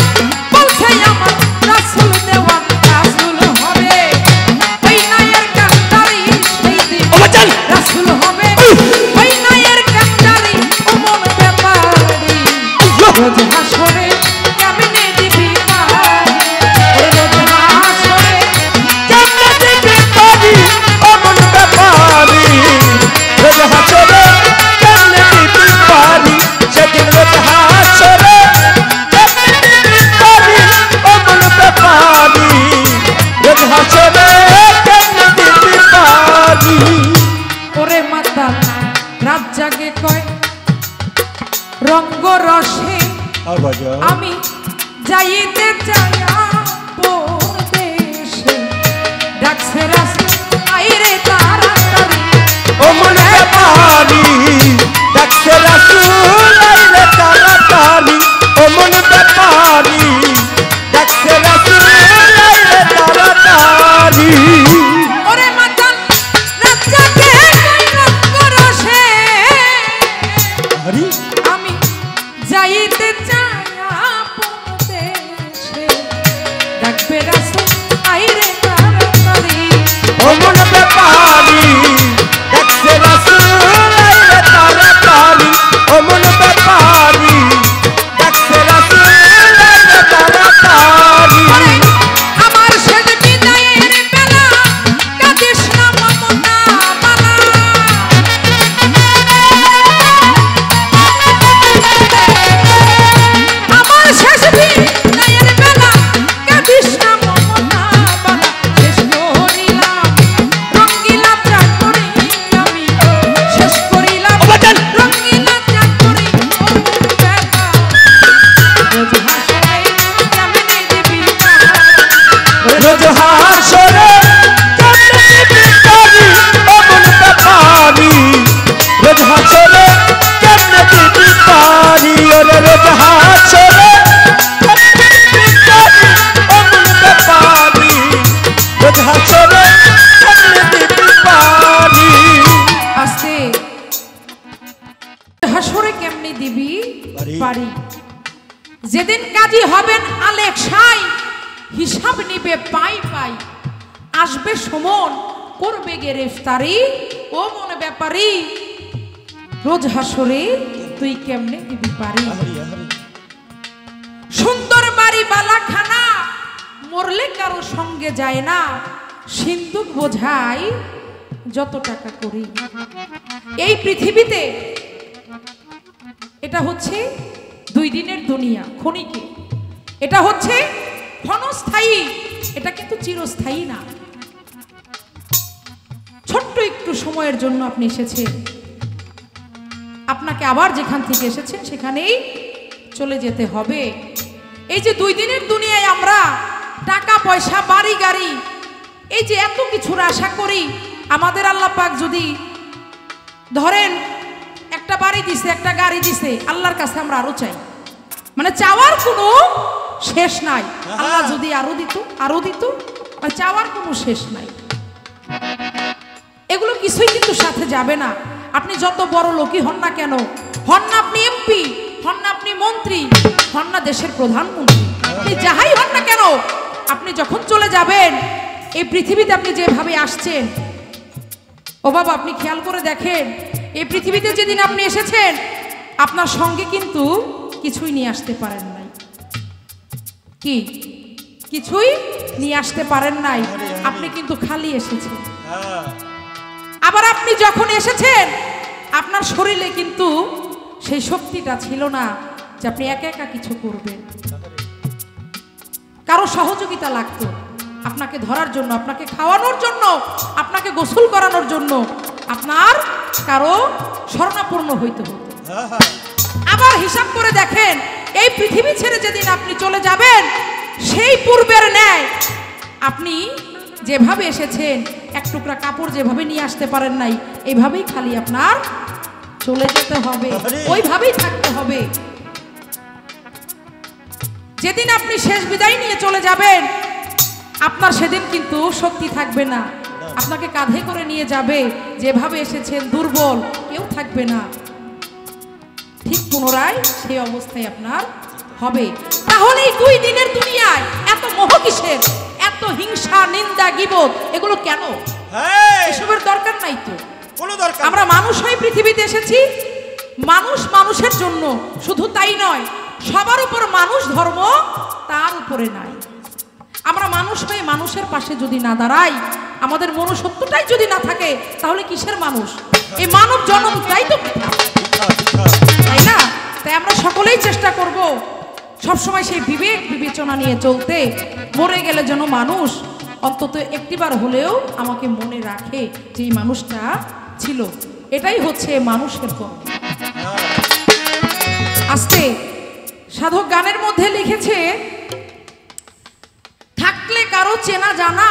বলছে আমার রাসূল দেওয়া। রাসূল হবে ওই নায়ের কান্ডারি, সেই দিন ও বাজান রাসূল হবে ওই নায়ের কান্ডারি, অমন ব্যাপারি। রোজ হাসরে কেমনে দিবি পারি, রোজ হাসরে কেমনে দিবি পারি, অমন ব্যাপারি রোজ হাসরে কেমনে দিবি পারি, সেদিন রোজ হাসরে কেমনে দিবি পারি, অমন ব্যাপারি রোজ হাসরে কেমনে দিবি পারি। ওরে মাতাল রাত জাগে কয় রঙ্গ রসে, আমি যাইতে চাই আপন দেশে। ডাকছে রাসূল আইরে তাড়াতাড়ি, অমন ব্যাপারি ডাকছে রাসূল আইলে তাড়াতাড়ি, অমন ব্যাপারি ডাকছে রাসূল আইলে তাড়াতাড়ি। ওরে মাতাল রাত জাগে কয় রঙ্গ রসে, আরে আমি যাইতে চাই আপন দেশে। ডাকবে রাসূল আইরে তাড়াতাড়ি, অমন ব্যাপারি ডাকছে রাসূল আইলে তাড়াতাড়ি, অমন ব্যাপারি ডাকছে রাসূল আইলে তাড়াতাড়ি। আমার শেষ বিদায়ের বেলা কাঁদিস না মমতা মালা। আমার শেষ বিদায়ের বেলা কাঁদিস না মমতা মালা। শেষ করিলাম রঙ্গিলা চাকরি আমি, শেষ করিলাম ও বাজান রঙ্গিলা চাকরি। রোজ হাসরে কেমনে দিবি পারি, রোজ হাসরে কেমনে দিবি পারি, অমন ব্যাপারি রোজ হাসরে কেমনে দিবি পারি। ওরে রোজ হাসরে কেমনে দিবি পারি, অমন ব্যাপারি রোজ হাসরে কেমনে দিবি পারি। আস্তে হাসরে কেমনে দিবি পারি। যেদিন কাজী হবেন আলেক সাই, হিসাব নিবে পাই পাই। আসবে সুমন করবে গ্রেফতারি, ও মনে ব্যাপারি রোজ হাসরে তুই কেমনে দিবি পারি। সুন্দর বাড়ি বালাখানা মরলে কারো সঙ্গে যায় না, সিন্দুক বোঝাই যত টাকা করি। এই পৃথিবীতে এটা হচ্ছে 2 দিনের দুনিয়া ক্ষণিকে, এটা হচ্ছে ক্ষণস্থায়ী, এটা কিন্তু চিরস্থায়ী না। ছোট্ট একটু সময়ের জন্য আপনি এসেছেন, আপনাকে আবার যেখান থেকে এসেছেন সেখানেই চলে যেতে হবে। এই যে 2 দিনের দুনিয়ায় আমরা টাকা পয়সা বাড়ি গাড়ি এই যে এত কিছুর আশা করি, আমাদের আল্লাহ পাক যদি ধরেন একটা বাড়ি দিছে একটা গাড়ি দিছে, আল্লাহর কাছে আমরা আরো চাই, মানে চাওয়ার কোনো শেষ নাই। আল্লাহ যদি আরো দিত মানে চাওয়ার কোনো শেষ নাই। এগুলো কিছুই কিন্তু সাথে যাবে না। আপনি যত বড় লোকই হন না কেন, হন না আপনি এমপি, হন না আপনি মন্ত্রী, হন না দেশের প্রধানমন্ত্রী, আপনি যাহাই হন না কেন, আপনি যখন চলে যাবেন এই পৃথিবীতে আপনি যেভাবে আসছেন, ও বাবা আপনি খেয়াল করে দেখেন এই পৃথিবীতে যেদিন আপনি এসেছেন আপনার সঙ্গে কিন্তু কিছুই নিয়ে আসতে পারেন নাই। কি কিছুই নিয়ে আসতে পারেন নাই, আপনি কিন্তু খালি এসেছেন। আবার আপনি যখন এসেছেন আপনার শরীরে কিন্তু সেই শক্তিটা ছিল না যে আপনি একা একা কিছু করবেন। কারো সহযোগিতা লাগতো আপনাকে ধরার জন্য, আপনাকে খাওয়ানোর জন্য, আপনাকে গোসল করানোর জন্য আপনার কারো শরণাপন্ন হইতে হতো। আবার হিসাব করে দেখেন এই পৃথিবী ছেড়ে যেদিন আপনি চলে যাবেন সেই পূর্বের ন্যায় আপনি যেভাবে এসেছেন এক টুকরা কাপড় যেভাবে নিয়ে আসতে পারেন নাই, এইভাবেই খালি আপনার চলে যেতে হবে, ওইভাবেই থাকতে হবে। যেদিন আপনি শেষ বিদায় নিয়ে চলে যাবেন আপনার সেদিন কিন্তু শক্তি থাকবে না, আপনাকে কাঁধে করে নিয়ে যাবে, যেভাবে এসেছেন দুর্বল কেউ থাকবে না, ঠিক পুনরায় সেই অবস্থায় আপনার হবে। তাহলে এই 2 দিনের দুনিয়ায় এত মোহ কিসের, এত হিংসা নিন্দা গীবত এগুলো কেন? এসবের দরকার নাই তো, কোনো দরকার। আমরা মানুষ হয়ে পৃথিবীতে এসেছি, মানুষ মানুষের জন্য, শুধু তাই নয় সবার উপর মানুষ ধর্ম তার উপরে নাই। আমরা মানুষ হয়ে মানুষের পাশে যদি না দাঁড়াই, আমাদের মনুষ্যত্বটাই যদি না থাকে তাহলে কিসের মানুষ? এই মানব জন্মটাই তো, তাই না? তাই আমরা সকলেই চেষ্টা করব সবসময় সেই বিবেক বিবেচনা নিয়ে চলতে, মরে গেলে যেন মানুষ অন্তত একটিবার হলেও আমাকে মনে রাখে যে এই মানুষটা ছিল। এটাই হচ্ছে মানুষের কর্ম। আস্তে সাধক গানের মধ্যে লিখেছে, থাকলে কারো চেনা জানা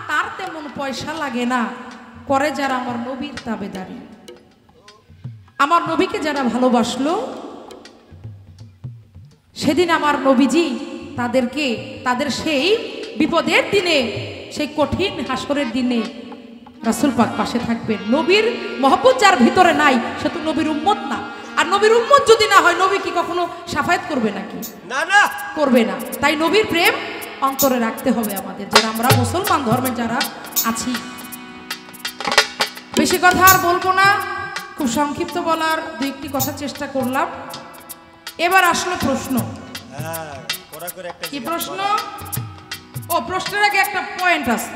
তার তেমন পয়সা লাগে না, করে যারা আমার নবীর তাবেদারি। আমার নবীকে যারা ভালোবাসলো সেদিন আমার নবীজি তাদেরকে তাদের সেই বিপদের দিনে, সেই কঠিন হাসরের দিনে রাসূল পাক পাশে থাকবেন। নবীর মহব্বত যার ভিতরে নাই সে তো নবীর উম্মত না। আর নবীর উম্মত যদি না হয় নবী কি কখনো সাফায়াত করবে নাকি? না, না করবে না। তাই নবীর প্রেম অন্তরে রাখতে হবে আমাদের, যারা আমরা মুসলমান ধর্মের যারা আছি। বেশি কথা আর বলবো না, খুব সংক্ষিপ্ত বলার 2-1টি কথা চেষ্টা করলাম। এবার আসলো প্রশ্ন। কি প্রশ্ন? ও, প্রশ্নের আগে একটা পয়েন্ট আছে।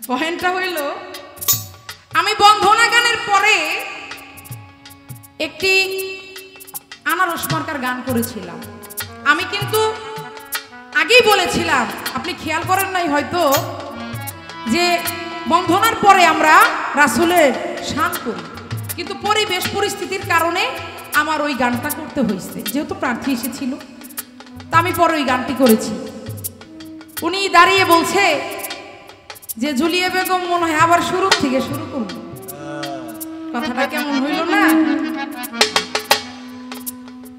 পয়েন্টটা হইল, আমি বন্ধনা গানের পরে একটি আনারস মার্কার গান করেছিলাম। আমি কিন্তু আগেই বলেছিলাম, আপনি খেয়াল করেন নাই হয়তো, যে বন্ধনার পরে আমরা রাসূলের শান করি, কিন্তু পরিবেশ পরিস্থিতির কারণে আমার ওই গানটা করতে হয়েছে, যেহেতু প্রার্থী এসেছিল। তা আমি পরে ওই গানটি করেছি। উনি দাঁড়িয়ে বলছে যে জুলিয়া বেগম মনে হয় আবার শুরু থেকে শুরু করব। কথাটা কেমন হইল না?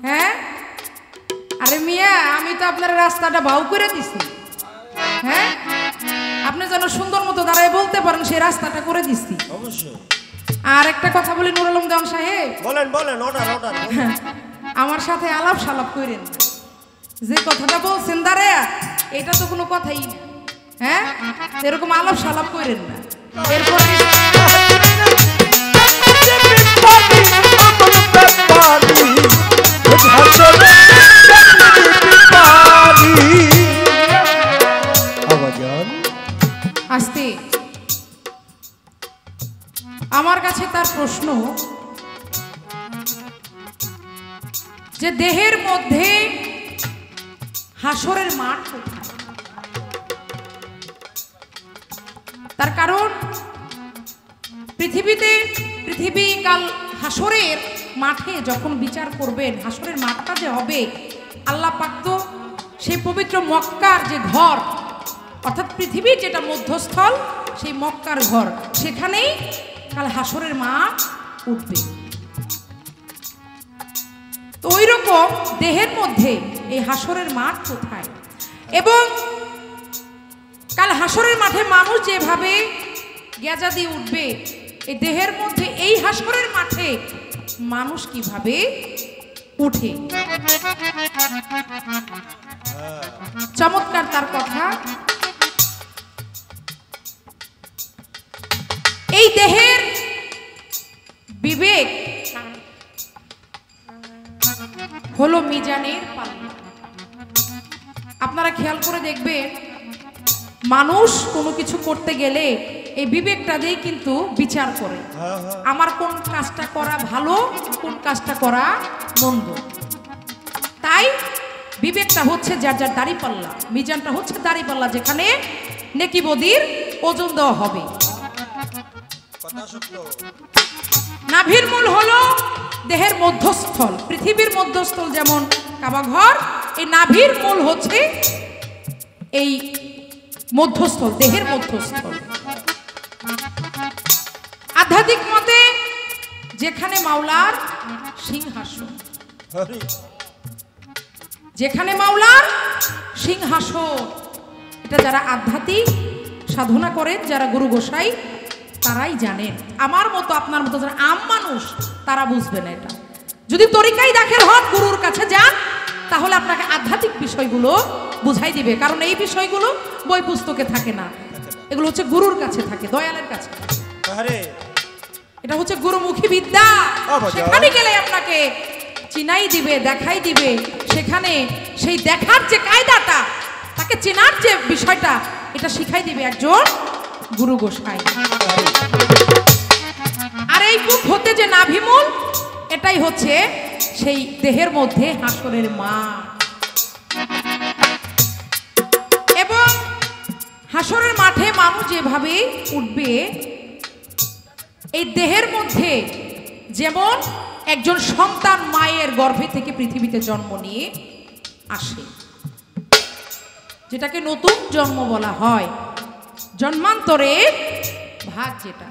হ্যাঁ, আরে মিয়া, আমি তো আপনার রাস্তাটা বাউ করে দিছি। হ্যাঁ, আপনি যেন সুন্দর মতো দাঁড়ায় বলতে পারেন সেই রাস্তাটা করে দিছি। অবশ্যই। আর একটা কথা বলি নুর আলম দেওয়ান সাহেব, বলেন বলেন, অর্ডার অর্ডার। আমার সাথে আলাপ সালাপ করেন, যে কথাটা বলছেন দাঁড়ায় এটা তো কোনো কথাই না। হ্যাঁ, এরকম আলাপ সালাপ করেন না। এরপর আস্তে, আমার কাছে তার প্রশ্ন যে দেহের মধ্যে হাসরের মাঠ কোথায়? তার কারণ পৃথিবী কাল হাসরের মাঠে যখন বিচার করবেন, হাসরের মাঠটা যে হবে, আল্লাহ পাক তো সেই পবিত্র মক্কার যে ঘর, অর্থাৎ পৃথিবীর যেটা মধ্যস্থল, সেই মক্কার ঘর, সেখানেই কাল হাসরের মাঠ উঠবে। তো ওই রকম দেহের মধ্যে এই হাসরের মাঠ কোথায়? এবং কাল হাসরের মাঠে মানুষ যেভাবে গেজা দিয়ে উঠবে, এই দেহের মধ্যে এই হাসরের মাঠে মানুষ কিভাবে উঠে? চমৎকার তার কথা। এই দেহের বিবেক হলো মিজানের পাল্লা। আপনারা খেয়াল করে দেখবেন, মানুষ কোনো কিছু করতে গেলে এই বিবেকটা দিয়েই কিন্তু বিচার করে, আমার কোন কাজটা করা ভালো, কোন কাজটা করা মন্দ। তাই বিবেকটা হচ্ছে যার যার দাড়িপাল্লা, মিজানটা হচ্ছে দাড়িপাল্লা, যেখানে নেকি বদির ওজন দেওয়া হবে। নাভির মূল হলো দেহের মধ্যস্থল, পৃথিবীর মধ্যস্থল যেমন কাবাঘর, এই নাভির মূল হচ্ছে এই মধ্যস্থল, দেহের মধ্যস্থল। আধ্যাত্মিক মতে যেখানে মাওলার সিংহাসন, যেখানে মাওলার সিংহাসন, এটা যারা আধ্যাত্মিক সাধনা করেন, যারা গুরু গোসাই, তারাই জানেন। আমার মতো আপনার মতো যারা আম মানুষ তারা বুঝবে না এটা। যদি তরিকাই দাখিল হন, গুরুর কাছে যান, তাহলে আপনাকে আধ্যাত্মিক বিষয়গুলো বুঝাই দিবে। কারণ এই বিষয়গুলো বই পুস্তকে থাকে না, এগুলো হচ্ছে গুরুর কাছে থাকে, দয়ালের কাছে। এটা হচ্ছে গুরুমুখী বিদ্যা। সেখানে গেলে আপনাকে চিনাই দিবে, দেখাই দিবে। সেখানে সেই দেখার যে কায়দাটা, তাকে চেনার যে বিষয়টা, এটা শিখাই দিবে একজন গুরু গোসাই। আর এই বুক হতে যে নাভিমূল, এটাই হচ্ছে সেই দেহের মধ্যে হাসরের মাঠ। এবং হাসরের মাঠে মানুষ যেভাবে উঠবে, এই দেহের মধ্যে যেমন একজন সন্তান মায়ের গর্ভে থেকে পৃথিবীতে জন্ম নিয়ে আসে, যেটাকে নতুন জন্ম বলা হয়, জন্মান্তরের ভাগ যেটা।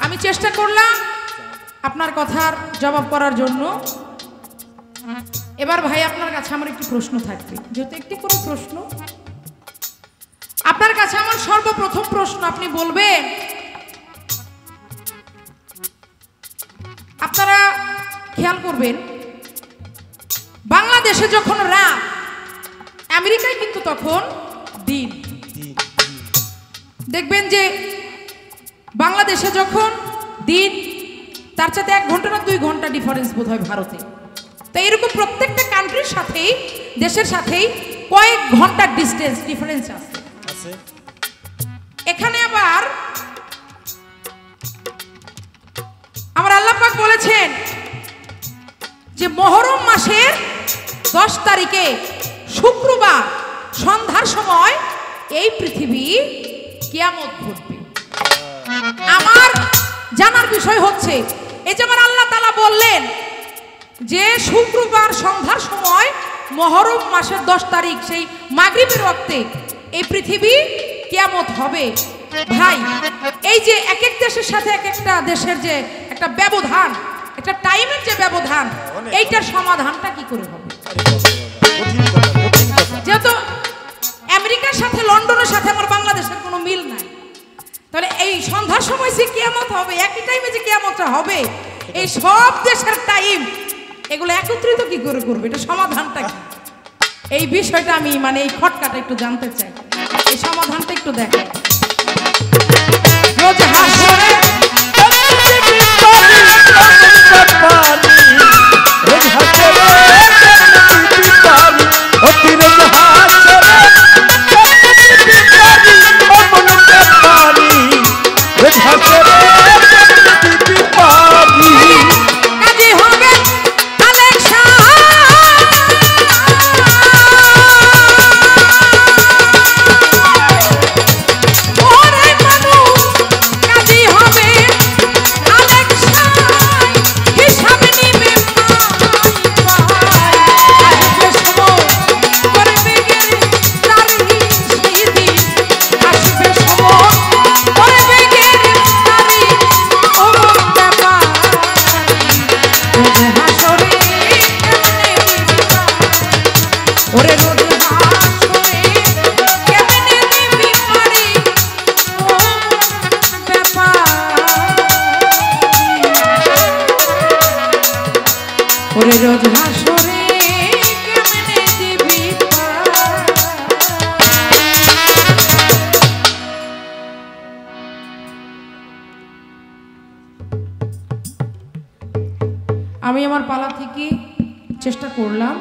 আমি চেষ্টা করলাম আপনার কথার জবাব করার জন্য। এবার ভাই আপনার কাছে আমার একটি প্রশ্ন থাকবে, যেহেতু একটি করে প্রশ্ন আপনার কাছে আমার সর্বপ্রথম প্রশ্ন, আপনি বলবেন, আপনারা খেয়াল করবেন, বাংলাদেশে যখন রাত, আমেরিকায় কিন্তু তখন দিন। দেখবেন যে বাংলাদেশে যখন দিন, তার সাথে 1 ঘন্টা না 2 ঘন্টা ডিফারেন্স বোধ হয় ভারতে। তো এরকম প্রত্যেকটা কান্ট্রির সাথেই, দেশের সাথেই কয়েক ঘন্টার ডিস্টেন্স ডিফারেন্স আছে। এখানে আবার আমার আল্লাহ পাক বলেছেন যে মুহররম মাসের 10 তারিখে শুক্রবার সন্ধ্যার সময় এই পৃথিবী কিয়ামত ঘটবে। আমার জানার বিষয় হচ্ছে, এই যে আমার আল্লাহ তাআলা বললেন যে শুক্রবার সন্ধ্যার সময় মুহররম মাসের 10 তারিখ সেই মাগরিবের ওয়াক্তে এই পৃথিবী কিয়ামত হবে। ভাই, এই যে এক এক দেশের সাথে এক একটা দেশের যে একটা ব্যবধান, একটা টাইমের যে ব্যবধান, এইটার সমাধানটা কি করে হবে? যেহেতু আমেরিকার সাথে লন্ডনের সাথে আমার বাংলাদেশের কোনো মিল নাই, তাহলে এই সন্ধ্যার সময় যে কিয়ামত হবে, একই টাইমে যে কিয়ামতটা হবে, এই সব দেশের টাইম এগুলো একত্রিত কি করে করবে? এটা সমাধানটা কি? এই বিষয়টা আমি মানে এই খটকাটা একটু জানতে চাই, এই সমাধানটা একটু দেখেন। রোজ হাসরে হিসাবে আমি আমার পালা থেকে চেষ্টা করলাম।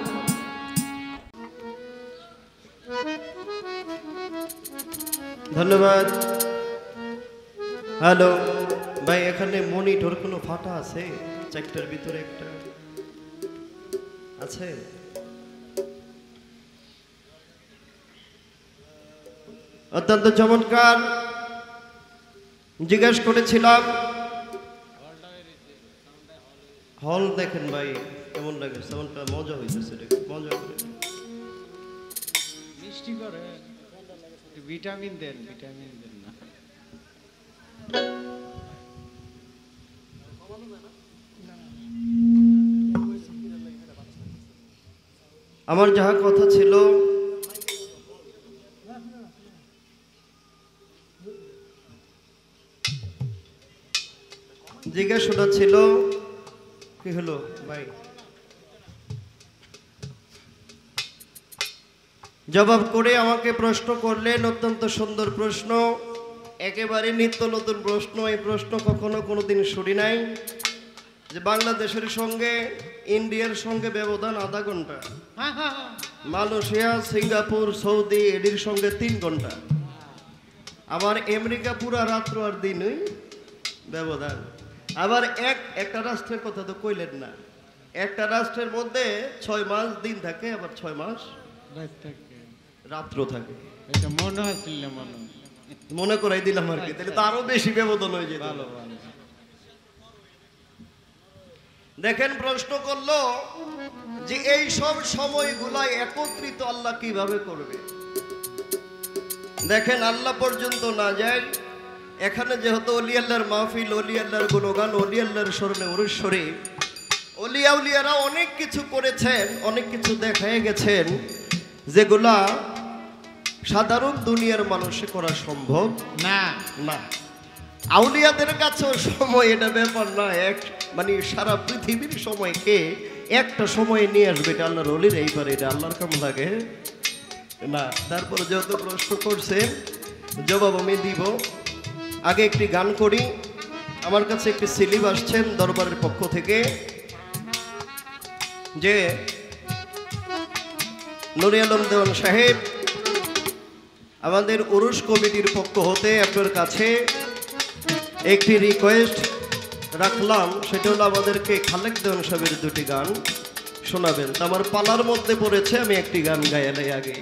ধন্যবাদ। হ্যালো ভাই, এখানে মনিটর কোনো ফাটা আছে? চারটার ভিতরে একটা আছে। অত্যন্ত চমৎকার। জিজ্ঞেস করেছিলাম হল দেখেন ভাই কেমন লাগে, সাউন্ডটা মজা হইতেছে, মজা করে মিষ্টি করে ভিটামিন দেন, ভিটামিন দেন না। আমার যাহা কথা ছিল জিজ্ঞাসা ছিল কি হলো ভাই, জবাব করে আমাকে প্রশ্ন করলেন। অত্যন্ত সুন্দর প্রশ্ন, একেবারে নিত্য নতুন প্রশ্ন। এই প্রশ্ন কখনো কোনোদিন শুনি নাই যে বাংলাদেশের সঙ্গে ইন্ডিয়ার সঙ্গে ব্যবধান আধা ঘন্টা, মালয়েশিয়া, সিঙ্গাপুর, সৌদি এটির সঙ্গে 3 ঘন্টা, আবার আমেরিকা পুরা রাত্র আর দিনই ব্যবধান। আবার একটা রাষ্ট্রের কথা তো কইলেন না, একটা রাষ্ট্রের মধ্যে 6 মাস দিন থাকে, আবার 6 মাস রাত্র থাকে। এটা মনে হচ্ছিল, মনে করাই দিলাম আর কি, তাহলে তো আরো বেশি ব্যবধান হয়ে যেত। ভালো ভালো। দেখেন প্রশ্ন করলো যে এই সব সময়গুলা একত্রিত আল্লাহ কিভাবে করবে। দেখেন আল্লাহ পর্যন্ত না যায়, এখানে যেহেতু অলি আল্লাহর মাহফিল, অলি আল্লাহর গুণগান, অলি আল্লাহর স্মরণে অনুসরী, অলিয়া উলিয়ারা অনেক কিছু করেছেন, অনেক কিছু দেখায় গেছেন যেগুলা সাধারণ দুনিয়ার মানুষে করা সম্ভব না না। আউলিয়াদের কাছেও সময় এটা ব্যাপার না, মানে সারা পৃথিবীর সময়কে একটা সময়ে নিয়ে আসবে, এটা আল্লাহর অলির এইবারে, এটা আল্লাহর কাম লাগে না। তারপরে যত প্রশ্ন করছেন জবাব আমি দিব। আগে একটি গান করি। আমার কাছে একটি স্লিপ আসছেন দরবারের পক্ষ থেকে যে নুরে আলম দেওয়ান সাহেব আমাদের উরুস কমিটির পক্ষ হতে আপনার কাছে একটি রিকোয়েস্ট রাখলাম, সেটা হলো আমাদেরকে খালেক দেওয়ান সাহেবের 2টি গান শোনাবেন। তা আমার পালার মধ্যে পড়েছে, আমি একটি গান গাইলাই আগে।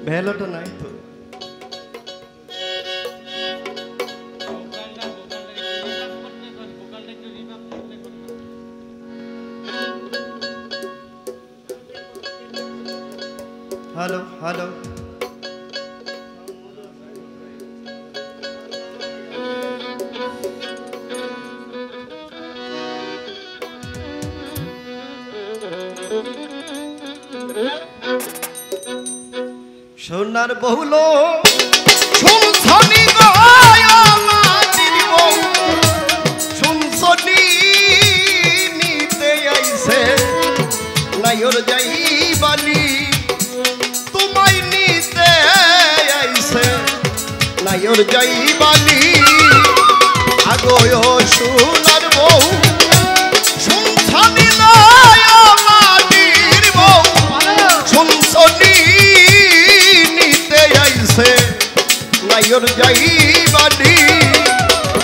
ভেলাটা নাই তো। হ্যালো হ্যালো, সোনার বহুলো শুনছনি গো আমাদের বউ, শুনছনি নিতে আইছে নাইর যাইবানি, তোমায় নিতে আইছে নাইর যাইবানি, আগয় সোনার বউ শুনছনি গো আমাদের বউ, শুনছনি নাইর যাইবানি,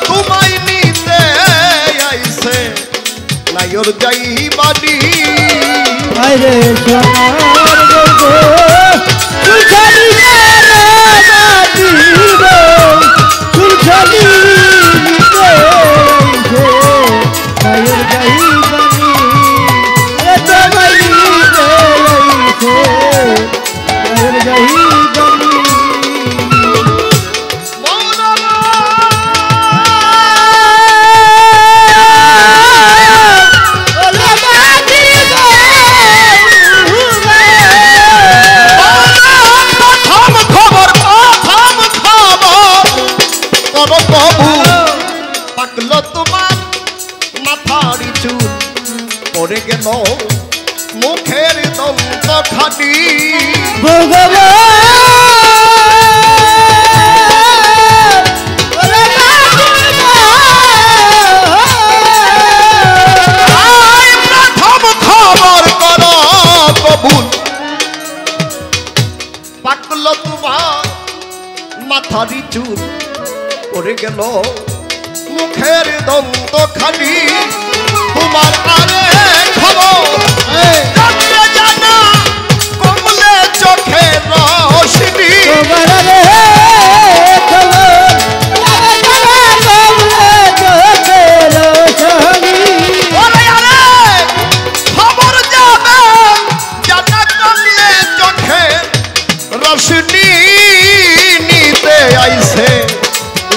তোমায় নিতে আইছে নাইর যাইবানি। আরে সোনার গো সুলছানি রে মাটির বউ, সুলছানি নিতে আইছে নাইর যাইবানি, আরে তোমায় নিতে আইছে নাইর যাইবানি। পাকলো তোমার মাথার চুল পড়ে গেল মুখের দন্ত খানি প্রথম খবর কর কবুল পাকল তোমার মাথারি চুল পড়ে গেল মুখের দন্ত খানি তোমার আরে খবর জানলে জানা কমলে চোখে রোশনি খবর যাবে জানা কমলে চোখে রোশনি নিতে আইছে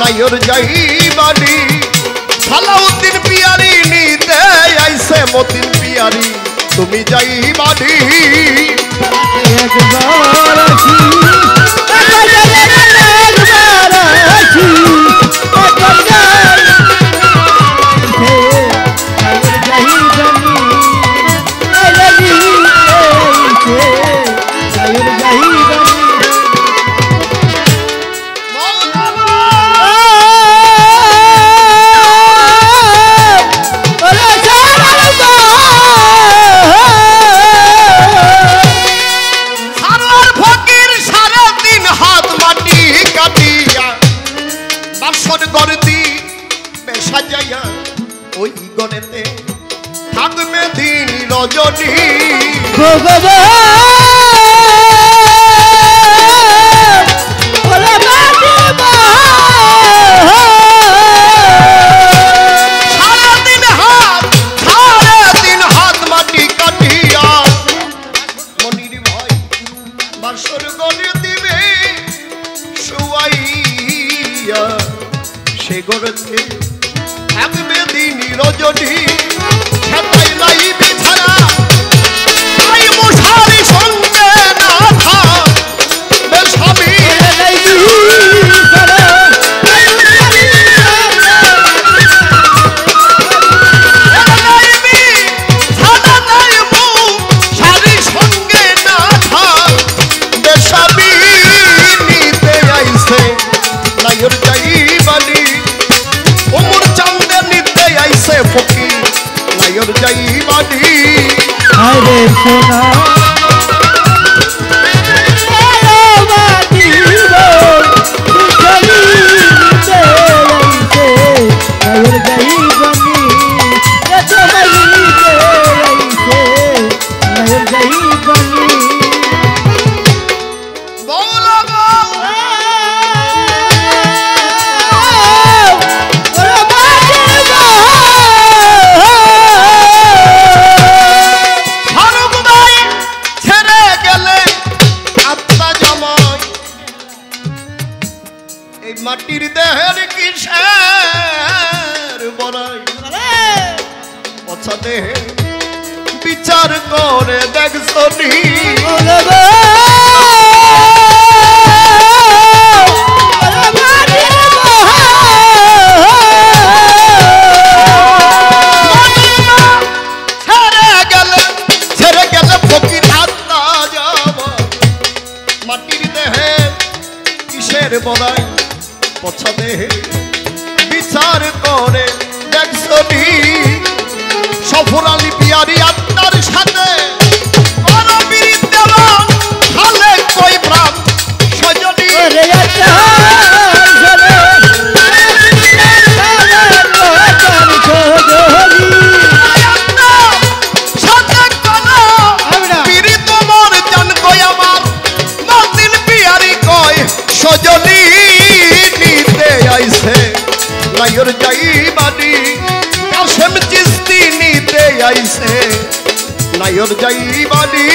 নাইর যাইবানি সালাউদ্দিন পিয়ারি নিতে আইছে মতিন পিয়ারি তুমি যাইবানি সাজাইয়া ওই গড়েতে থাকবে দিন রজনী সারাদিন হাত মাটি কাটিয়া মনির ভাই বাসর গড়ে দিবে শুয়াইয়া সে গড়েতে থাকবে দিন রজনী সেটাই নাই বিছানা তাই মশারি সঙ্গে না থাকবে স্বামী শাড়ি সঙ্গে না থাকবে স্বামী নিতে আইছে নাইর যাইবানি ওমর চান্দে নিতে আইছে ফকির নাইর যাইবানি আরে সোনা মাটির দেহের কিসের বড়াই পছা দেহে বিচার করে দেখছো নি ছেড়ে গেলে ফকির আত্মা যাব মাটির দেহে কিসের বড়াই পছা দেহে বিচার করে দেখছো নি সফর আলী পিয়ারি আত্মার সাথে খালে কই প্রাণ সজনী সজনী নিতে আইছে নাইর যাইবানি কাশেম চিস্তি নিতে আইছে নাইর যাইবানি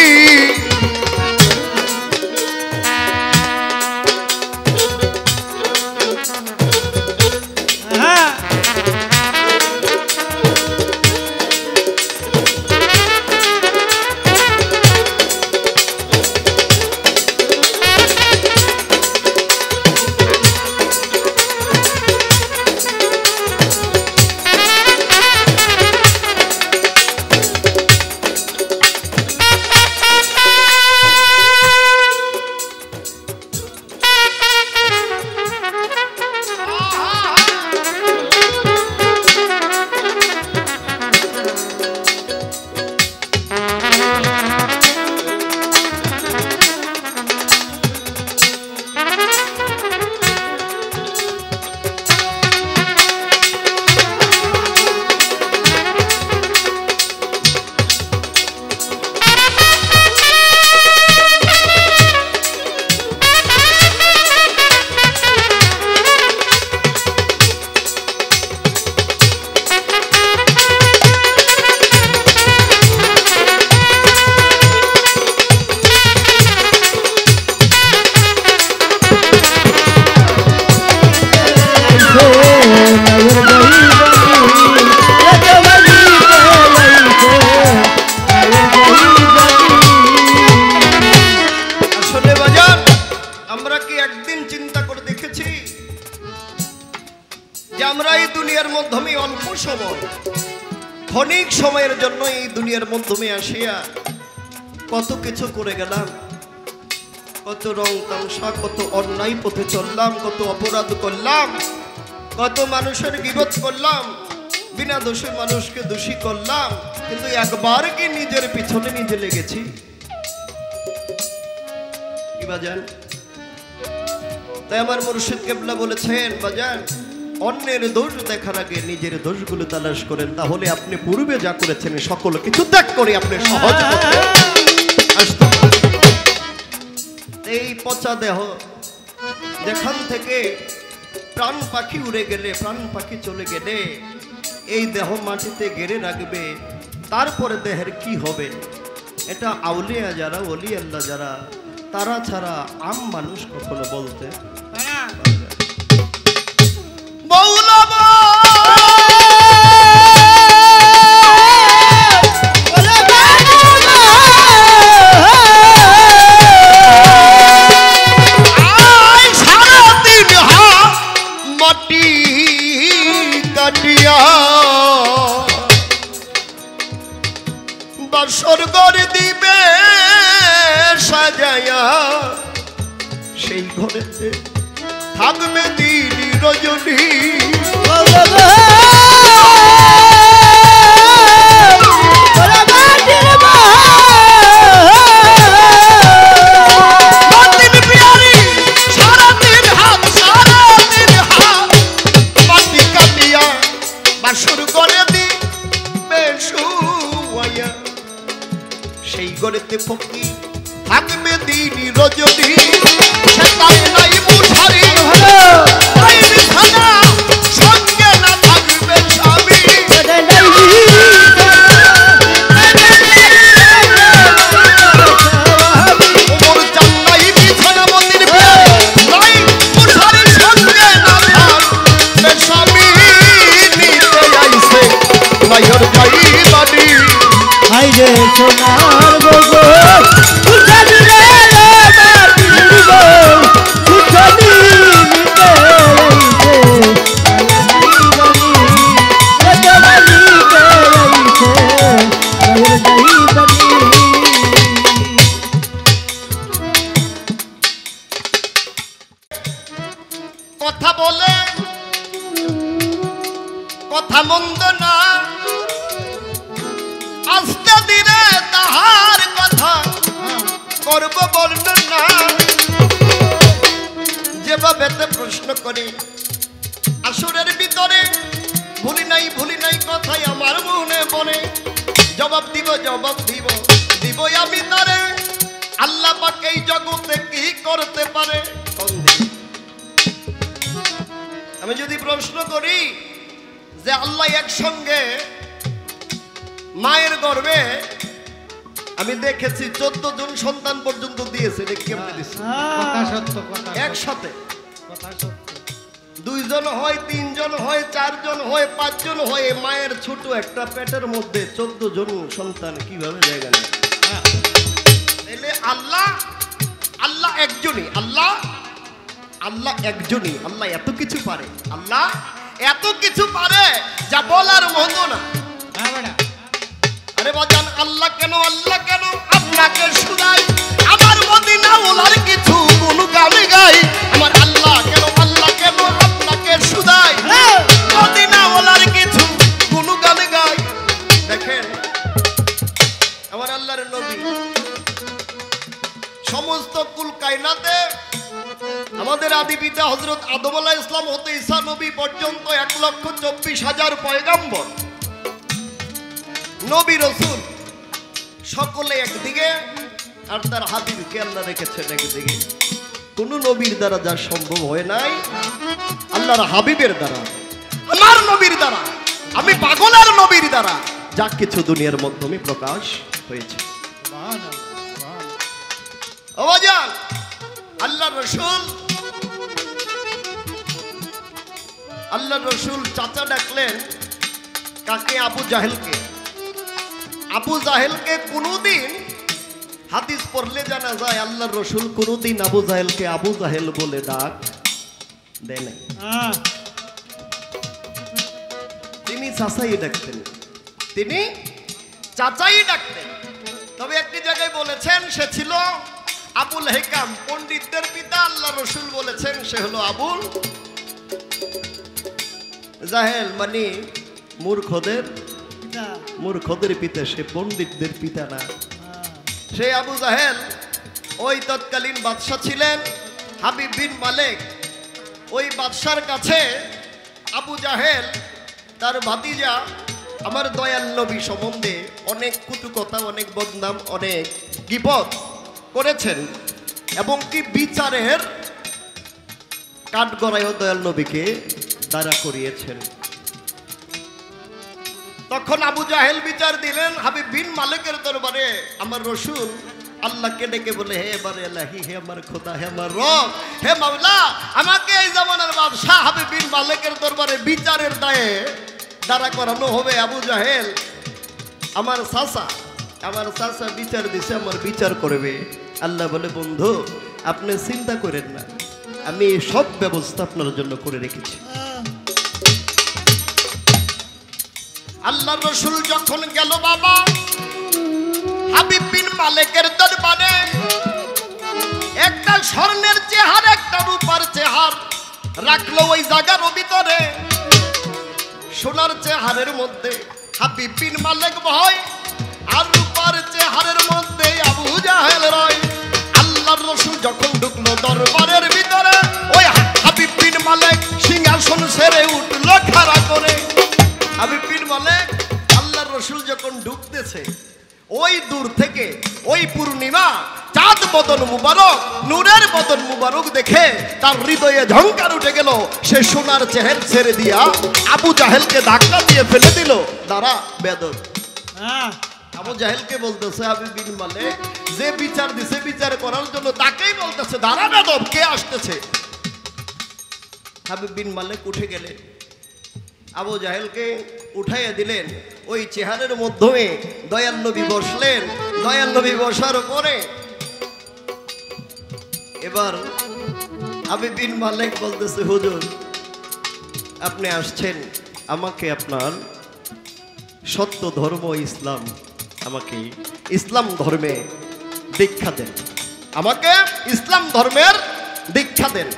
অল্প সময়, ক্ষণিক সময়ের জন্য এই দুনিয়ার মাধ্যমে আসিয়া কত কিছু করে গেলাম, কত রং তামসা, কত অন্যায় পথে চললাম, কত অপরাধ করলাম, কত মানুষের গীবত করলাম, বিনা দোষে মানুষকে দোষী করলাম, কিন্তু একবার কি নিজের পিছনে নিজে লেগেছি? কি বাজান? তাই আমার মুর্শিদ কেবলা বলেছেন, বাজান অন্যের দোষ দেখার আগে নিজের দোষগুলো তালাশ করেন, তাহলে আপনি পূর্বে যা করেছেন সকল কিছু ত্যাগ করে আপনি সহজ পথে আসতে পারবেন। এই পচা দেহ যেখান থেকে প্রাণ পাখি উড়ে গেলে, প্রাণ পাখি চলে গেলে এই দেহ মাটিতে গেড়ে রাখবে, তারপরে দেহের কি হবে এটা আউলিয়া যারা, ওলি আল্লাহ যারা, তারা ছাড়া আম মানুষ কখনো বলতে মৌলানা স্বর্গর দিবে সাজায়া, সেই ঘরেতে থাকবে দিন রজনী। মাটি কাটিয়া বাসর করে দিবে শুয়াইয়া, সেই গড়েতে ফকি থাকবে দিন রজনী। সেটাই নাই মুঠারি নাই বিছানা, সঙ্গে না থাকবে স্বামী। ওমর জান নাই বিছানা মন্দির নাই মুঠারি, সঙ্গে না থাকবে স্বামী। নিতে আইছে মাইর যাই বাড়ি, হাইরে সোনার গগো উঠানি রে মাটির গো, উঠানি নিতে আইছে রজনী নিতে আইছে মায়ের যাই বাড়ি। কথা বলে কথা মন্দ না, আস্তে ধীরে তাহার কথা করব বর্ণনা। যেভাবে প্রশ্ন করি আসরের ভিতরে, ভুলি নাই কথাই আমার মনে পড়ে। জবাব দিব দিব আমি তারে, আল্লাহ পাক এই জগতে কি করতে পারে। আমি যদি প্রশ্ন করি যে আল্লাহ একসঙ্গে মায়ের গর্ভে আমি দেখেছি 14 জন সন্তান পর্যন্ত দিয়েছে, এটা কেমনে দিচ্ছে? কথা সত্য, কথা একসাথে কথা সত্য। 2 জন হয়, 3 জন হয়, 4 জন হয়, 5 জন হয়, মায়ের ছোট একটা পেটের মধ্যে 14 জন সন্তান কিভাবে জায়গা নেয়? তাহলে আল্লাহ একজনই, আল্লাহ একজনই, আল্লাহ এত কিছু পারে, আল্লাহ এত কিছু পারে যা বলার মতো না। আরে বাজান আল্লাহ কেন আপনাকে শুনাই, আমার মদিনা ওলার কিছু কোন গানে গাই। আমার আল্লাহ কেন আপনাকে শুনাই, মদিনা ওলার কিছু কোন গানে গাই। দেখেন আমার আল্লাহর নবী সমস্ত কুল কায়নাতে আমাদের আদি পিতা হযরত আদম আলাইহিস সালাম হতে ঈসা নবী পর্যন্ত 1,24,000 পয়গম্বর নবী রাসূল সকলে একদিকে, আর তার হাবিবকে আল্লাহ রেখেছেন একদিকে। কোন নবীর দ্বারা যা সম্ভব হয় নাই, আল্লাহর হাবিবের দ্বারা, আমার নবীর দ্বারা, আমি পাগলের নবীর দ্বারা যা কিছু দুনিয়ার মাধ্যমে প্রকাশ হয়েছে। ওয়াজান আল্লাহর রাসূল চাচা ডাকলেন কাকে? আবু জাহেলকে। আবু জাহেলকে কোনদিন হাদিস পড়লে জানা যায় আল্লাহর রাসূল কোনদিন আবু জাহেলকে আবু জাহেল বলে ডাক দেয় নাই। চাচাই ডাকতেন, তিনি চাচাই ডাকতেন। তবে একটি জায়গায় বলেছেন সে ছিল আবুল হেকাম, পণ্ডিতদের পিতা। আল্লাহ রসুল বলেছেন সে হলো আবুল জাহেল, মানে মূর্খদের পিতা, সে পণ্ডিতদের পিতা না। সেই আবু জাহেল ওই তৎকালীন বাদশা ছিলেন হাবিব বিন মালেক। ওই বাদশার কাছে আবু জাহেল তার ভাতিজা আমার দয়াল নবী সম্বন্ধে অনেক কুটুকথা, অনেক বদনাম, অনেক গীবত করেছেন এবং কি বিচারের কাঠগড়ায়ও দয়াল নবীকে দাঁড়া করিয়েছেন। তখন আবু জাহেল বিচার দিলেন হাবিব বিন মালিকের দরবারে। আমার রসুল আল্লাহকে ডেকে বলে, হে বারে এলাহি, হে আমার খোদা, হে আমার রব, হে মাওলা, আমাকে এই জামানার বাদশাহ হাবিব বিন মালিকের দরবারে বিচারের দায়ে দাঁড়া করানো হবে। আবু জাহেল আমার চাচা বিচার দিছে, আমার বিচার করবে। আল্লাহ বলে, বন্ধু আপনি চিন্তা করেন না, আমি সব ব্যবস্থা আপনার জন্য করে রেখেছি। আল্লাহ রসুল যখন গেল বাবা হাবিব বিন মালিকের দরবারে, একটা স্বর্ণের চেহার, একটা রূপার চেহার রাখলো ওই জায়গার ভিতরে। সোনার চেহারের মধ্যে হাবিব বিন মালিক ভয়, আর রূপার চেহারের মধ্যে আবু জাহেল রয়। আল্লাহর রসুল যখন ঢুকলো দরবারের ভিতরে, ওই হাবিব বিন মালিক সিংহাসন ছেড়ে উঠলো খাড়া করে। হাবিব বিন মালিক আল্লাহর রসুল যখন ঢুকতেছে, ওই দূর থেকে ওই পূর্ণিমা চাঁদ বদন মুবারক, নূরের বদন মুবারক দেখে তার হৃদয়ে ঝংকার উঠে গেল। সে সোনার চেহার ছেড়ে দিয়া আবু জাহেলকে ধাক্কা দিয়ে ফেলে দিল। দাঁড়া বেদব। আবু জাহেলকে বলতেছে হাবিব বিন মালিক, যে বিচার দিছে বিচার করার জন্য তাকেই বলতেছে দাঁড়া বেদব, কে আসতেছে। হাবিব বিন মালিক উঠে গেলেন, আবু জাহেলকে উঠাইয়া দিলেন। ওই চেহারের মাধ্যমে দয়াল নবী বসলেন। দয়াল নবী বসার পরে এবার হাবিব বিন মালিক বলতেছে, হুজুর আপনি আসছেন, আমাকে আপনার সত্য ধর্ম ইসলাম, আমাকে ইসলাম ধর্মে দীক্ষা দেন, আমাকে ইসলাম ধর্মের দীক্ষা দেন।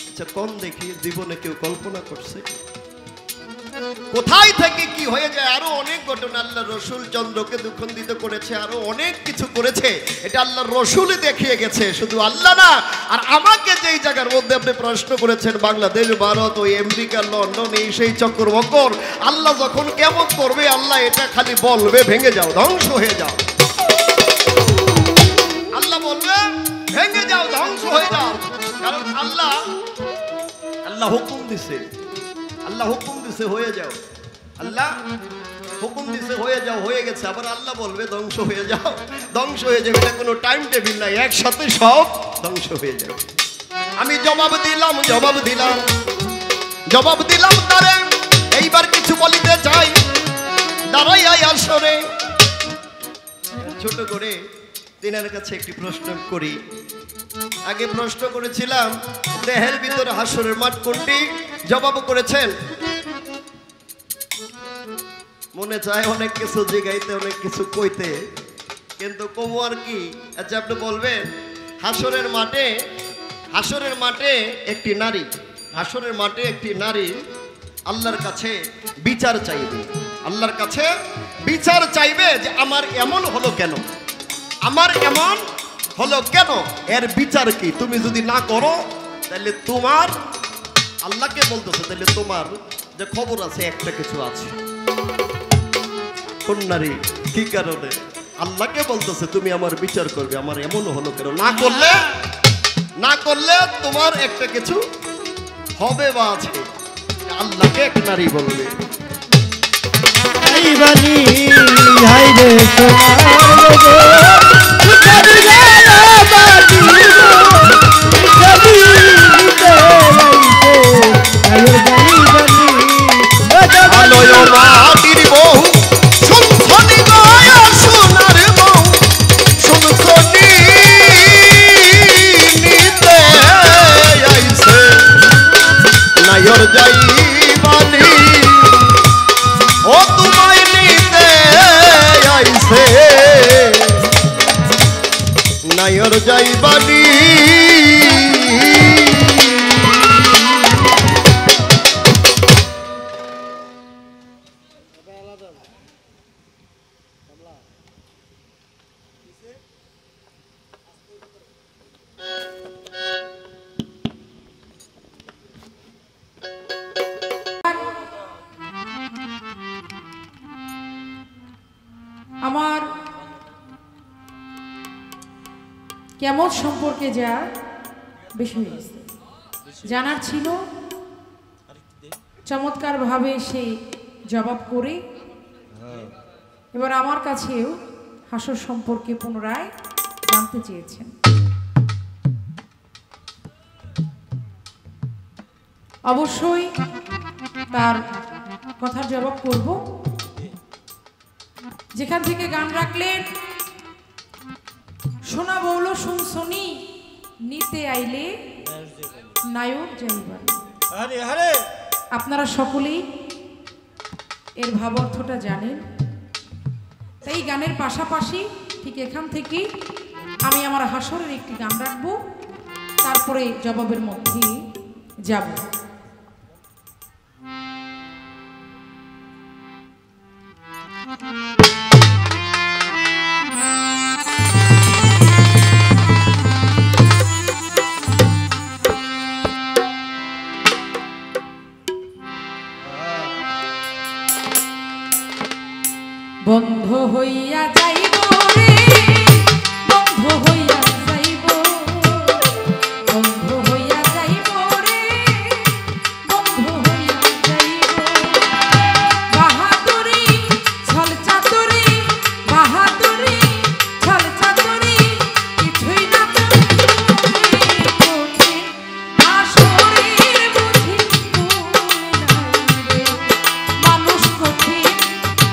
আচ্ছা কোন দেখি জীবনে কেউ কল্পনা করছে কোথায় থেকে কি হয়ে যায়? আরো অনেক ঘটনা। আল্লাহ রসুল চন্দ্রকে দুঃখন্দিত করেছে, আরো অনেক কিছু করেছে, এটা আল্লাহ রসুলই দেখিয়ে গেছে, শুধু আল্লাহ না। আর আমাকে যেই জায়গার মধ্যে আপনি প্রশ্ন করেছেন, বাংলাদেশ, ভারত, ওই আমেরিকা, লন্ডন, এই সেই চক্কর বক্কর, আল্লাহ যখন কেমন করবে, আল্লাহ এটা খালি বলবে ভেঙে যাও, ধ্বংস হয়ে যাও। আল্লাহ বলবে ভেঙে যাও, ধ্বংস হয়ে যাও। কারণ আল্লাহ হুকুম দিছে, আল্লাহ হুকুম দিছে হয়ে যাও, আল্লাহ হুকুম দিছে হয়ে যাও, হয়ে গেছে। আবার আল্লাহ বলবে ধ্বংস হয়ে যাও, ধ্বংস হয়ে যাবে। এটা কোনো টাইম টেবিল নাই, একসাথে সব ধ্বংস হয়ে যাবে। আমি জবাব দিলাম তারে। এইবার কিছু বলিতে চাই, দাঁড়াই আসরে ছোট করে তিনার কাছে একটি প্রশ্ন করি। আগে প্রশ্ন করেছিলাম দেহের ভিতরে হাসরের মাঠ কোনটি, জবাব করেছেন। মনে চায় অনেক কিছু জিগাইতে, অনেক কিছু কইতে, কিন্তু কমু আর কি। আচ্ছা আপনি বলবেন হাসরের মাঠে একটি নারী, হাসরের মাঠে একটি নারী আল্লাহর কাছে বিচার চাইবে, আল্লাহর কাছে বিচার চাইবে যে আমার এমন হলো কেন, আমার এমন হলো কেন, এর বিচার কি? তুমি যদি না করো তাহলে তোমার, আল্লাহকে বলতেছে, তাহলে তোমার যে খবর আছে একটা কিছু আছে। কোন নারী, কি কারণে? আল্লাহকে বলতেছে তুমি আমার বিচার করবে, আমার এমন হলো কেন, না করলে তোমার একটা কিছু হবে বা আছে। আল্লাহকে এক নারী বলবে। যাইবানি কেমন সম্পর্কে যা বিষয় জানার ছিল, চমৎকারভাবে সে জবাব করে এবার আমার কাছেও হাসর সম্পর্কে পুনরায় জানতে চেয়েছেন। অবশ্যই তার কথার জবাব করব। যেখান থেকে গান রাখলেন, সোনা বৌল শুনছনি নিতে আইলে নায়ক যাইবার। আপনারা সকলেই এর ভাব অর্থটা জানেন। তাই গানের পাশাপাশি ঠিক এখান থেকে আমি আমার হাসরের একটি গান রাখবো, তারপরে জবাবের মধ্যে যাব। বন্ধ হইয়া যাইব রে, বন্ধ হইয়া যাইব, বন্ধ হইয়া যাইব রে, বন্ধ হইয়া যাইব। বাহাদুরি ছল চাতুরি, বাহাদুরি ছল চাতুরি কিছুই না কঠিন আসরের বুঝি মানুষ কঠিন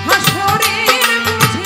হাসরের বুঝি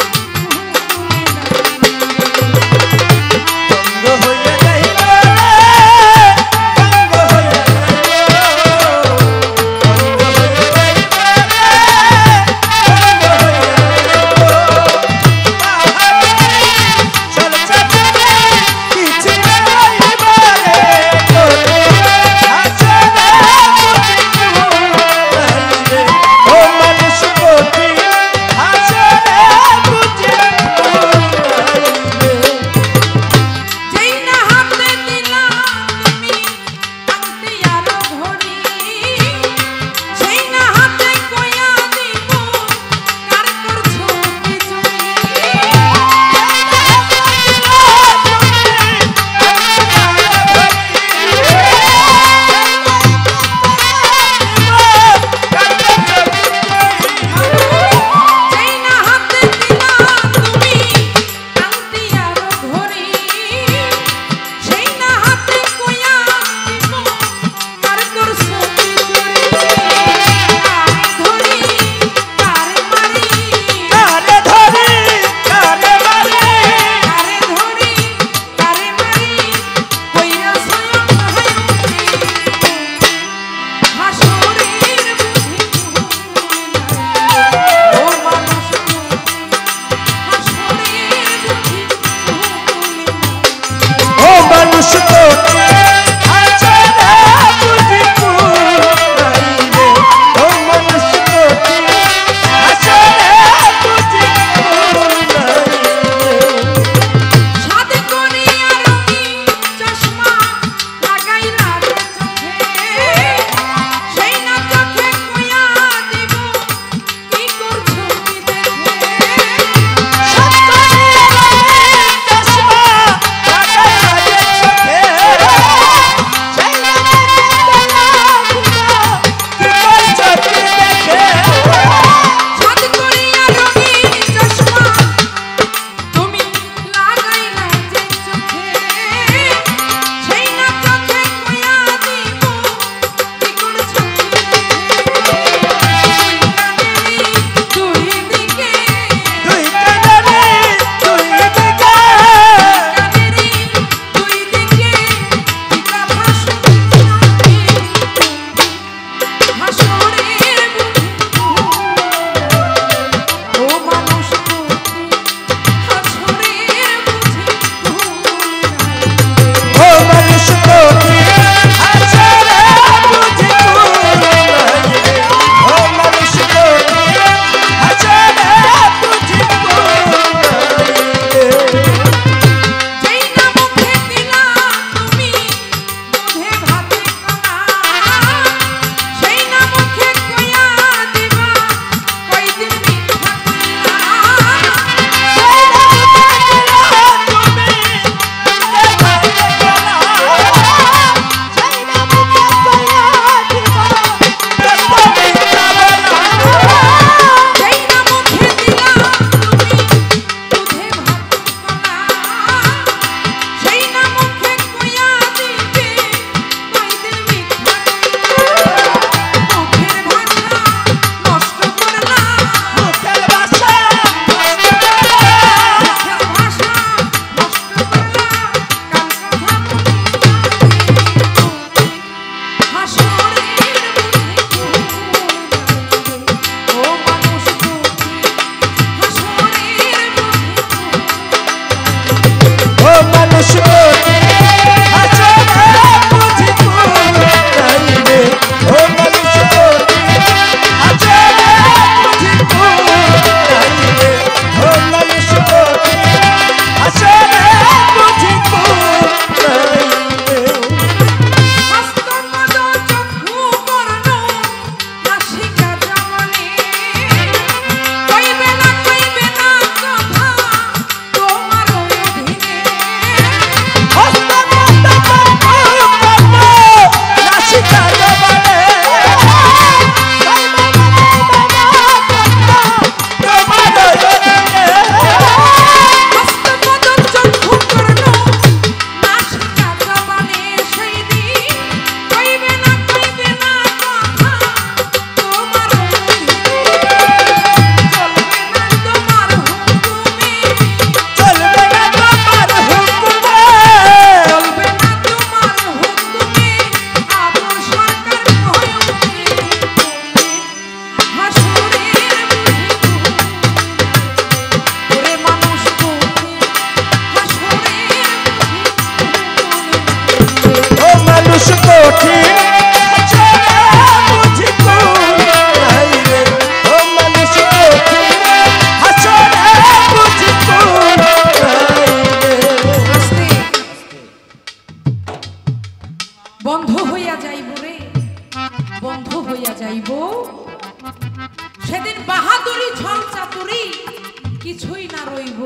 কিছুই না রইব।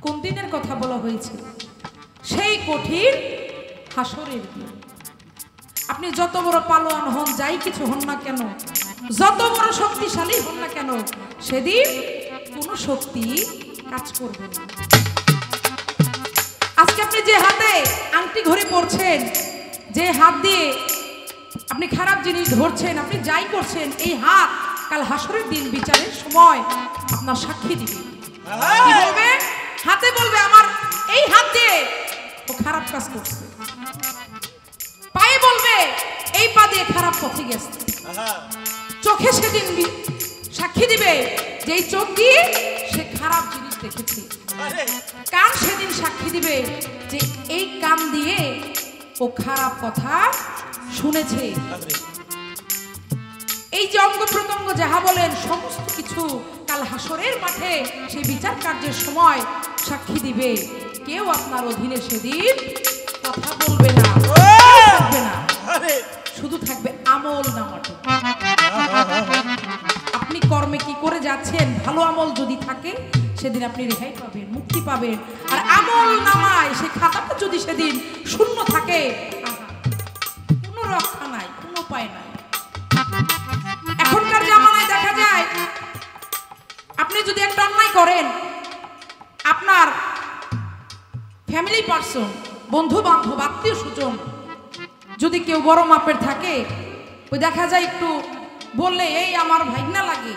কোন দিনের কথা বলা হয়েছে? সেই কঠিন হাসরের দিন। আপনি যত বড় পালোয়ান হন, যাই কিছু হন না কেন, যত বড় শক্তিশালী হন না কেন, সেদিন কোনো শক্তি কাজ করবে না। আজকে আপনি যে হাতে আংটি ঘড়ি পরছেন, যে হাত দিয়ে আপনি খারাপ জিনিস ধরছেন, আপনি যাই করছেন, এই হাত কাল হাসরের দিন বিচারের সময় আপনার সাক্ষী দিবে। কি বলবে? হাতে বলবে আমার এই হাত দিয়ে ও খারাপ কাজ করছে। পায়ে বলবে এই পা দিয়ে খারাপ পথে গেছে। চোখে সেদিন সাক্ষী দিবে যে এই চোখ দিয়ে সে খারাপ জিনিস দেখেছে। কান সেদিন সাক্ষী দিবে যে এই কান দিয়ে ও খারাপ কথা শুনেছে। এই যে অঙ্গ প্রত্যঙ্গ যাহা বলেন সমস্ত কিছু কাল হাসরের মাঠে সেই বিচার কার্যের সময় সাক্ষী দিবে। কেউ আপনার অধীনে সেদিন কথা বলবে না, থাকবে না, শুধু থাকবে আমল নামাটা। আপনি কর্মে কি করে যাচ্ছেন, ভালো আমল যদি থাকে সেদিন আপনি রেহাই পাবেন, মুক্তি পাবেন। আর আমল নামায় সে খাতাটা যদি সেদিন শূন্য থাকে, কোনো রক্ষা নাই, কোনো উপায় নাই। এখনকার জামানায় দেখা যায় আপনি যদি একটা অন্যায় করেন, আপনার ফ্যামিলি পার্সন, বন্ধু বান্ধব, আত্মীয় স্বজন যদি কেউ বড় মাপের থাকে, ওই দেখা যায় একটু বললে এই আমার ভাইগনা লাগে,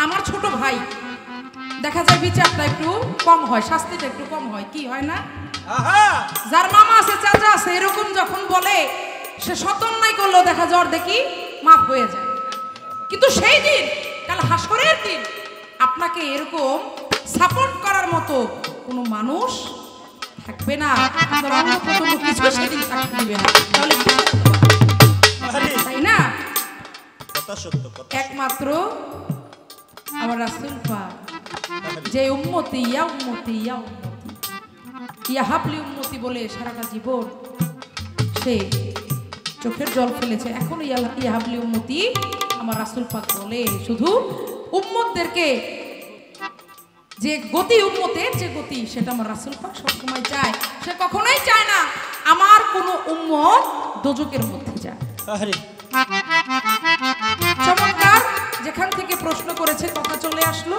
আমার ছোট ভাই, দেখা যায় বিচারটা একটু কম হয়, শাস্তিটা একটু কম হয়। কি হয় না? যার মামা আছে, চাচা আছে, এরকম যখন বলে সে শত অন্যায় করলেও দেখা যায় দেখি মাফ হয়ে যায়। কিন্তু সেই দিন কাল হাসরের দিন আপনাকে এরকম সাপোর্ট করার মতো কোনো মানুষ থাকবে না। আপনার অন্য প্রথম কিছু সেদিন সাক্ষী দিবে না। তাহলে তাই না? একমাত্র আমার রাসূল পাক যে উম্মতি ইয়া উম্মতি ইয়া উম্মতি ইয়া হাবলি উম্মতি বলে সারাটা জীবন সে চোখের জল ফেলেছে, এখন ইয়া হাবলি উম্মতি আমার রাসূল পাক বলে। শুধু উম্মতদেরকে যে গতি, উম্মতের যে গতি, সেটা আমার রাসূল পাক সবসময় চায়। সে কখনোই চায় না আমার কোনো উম্মত দোজকের মধ্যে যায়। চমৎকার, যেখান থেকে প্রশ্ন করেছে কথা চলে আসলো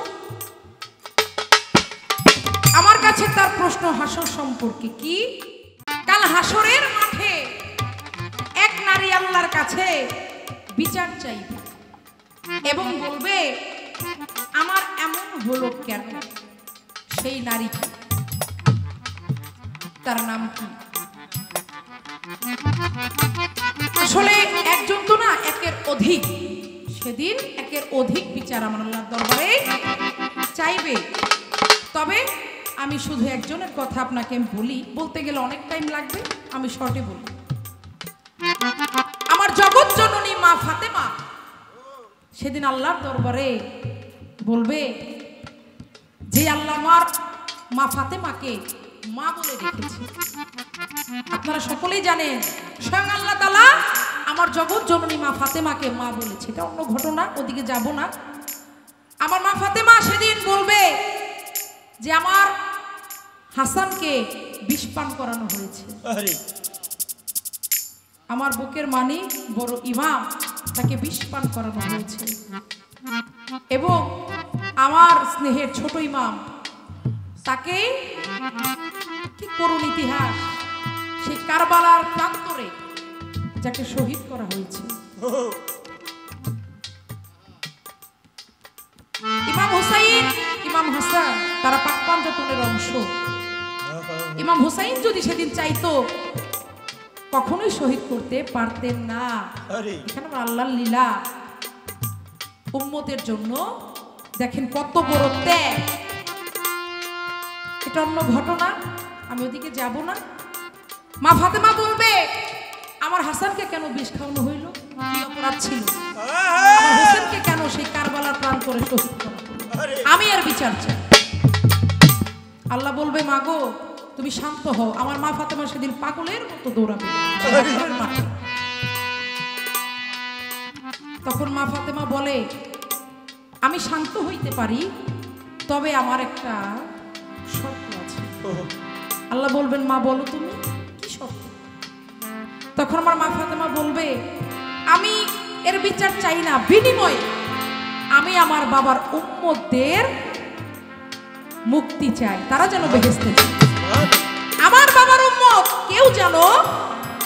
আমার কাছে। তার প্রশ্ন হাসর সম্পর্কে। কি? কাল হাসরের মাঠে এক নারী আল্লাহর কাছে বিচার চাইবে এবং বলবে আমার এমন হলো কেন? সেই নারী কি? তার নাম কি? আসলে একজন তো না, একের অধিক। সেদিন একের অধিক বিচার আমার আল্লাহর দরবারে চাইবে। তবে আমি শুধু একজনের কথা আপনাকে বলি, বলতে গেলে অনেক টাইম লাগবে, আমি শর্টে বলি। আমার জগৎ জননী মা ফাতেমা সেদিন আল্লাহর দরবারে বলবে যে আল্লাহ আমার মা ফাতেমাকে মা বলে রেখেছে। আপনারা সকলেই জানেন স্বয়ং আল্লাহ তাআলা আমার জগৎ জননী মা ফাতেমাকে মা বলেছে। এটা অন্য ঘটনা, ওদিকে যাব না। আমার মা ফাতেমা সেদিন বলবে যে আমার হাসানকে বিষ পান করানো হয়েছে। আমার বুকের মানি বড় ইমাম, তাকে বিষ পান করানো হয়েছে। এবং আমার স্নেহের ছোট ইমাম, তাকে কি করুণ ইতিহাস, সেই কারবালার প্রান্তরে যাকে শহীদ করা হয়েছে। ইমাম হুসাইন, ইমাম হাসান তারা পাক পাঞ্জাতনের অংশ। ইমাম হুসাইন যদি সেদিন চাইতো কখনোই শহীদ করতে পারতেন না। এখানে আল্লাহর লীলা। উম্মতের জন্য দেখেন কত বড় ত্যাগ। এটা অন্য ঘটনা, আমি ওদিকে যাব না। মা ফাতেমা বলবে আমার হাসানকে কেন বিষ খাওয়ানো হইল? কি অপরাধ ছিল? আমার হোসেনকে কেন সেই কারবালার প্রাণ করে শহীদ করা হলো? আমি আর বিচার চাই। আল্লাহ বলবে মাগো তুমি শান্ত হও। আমার মা ফাতেমা সেদিন পাগলের মতো দৌড়াবে মাঠে। তখন মা ফাতেমা বলে আমি শান্ত হইতে পারি, তবে আমার একটা শর্ত আছে। আল্লাহ বলবেন, মা বলো তুমি কি শর্ত? তখন আমার মা ফাতেমা বলবে, আমি এর বিচার চাই না, বিনিময়ে আমি আমার বাবার উম্মতদের মুক্তি চাই, তারা যেন বেহেশতে যায়। আমার বাবার উম্মত কেউ যেন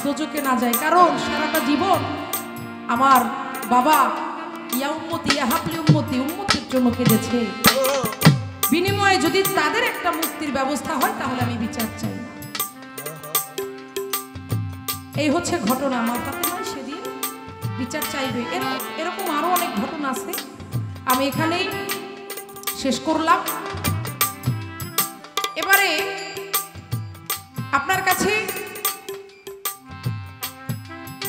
দোজখে না যায়, কারণ সারাটা জীবন আমার বাবা ইয়া উম্মতি ইয়া হাবলি উম্মতি উম্মতের জন্য কেঁদেছে। বিনিময়ে যদি তাদের একটা মুক্তির ব্যবস্থা হয় তাহলে আমি বিচার চাই না। এই হচ্ছে ঘটনা। মা ফাতেমা সেদিন বিচার চাইবে। এরকম আরো অনেক ঘটনা আছে, আমি এখানেই শেষ করলাম। এবারে আপনার কাছে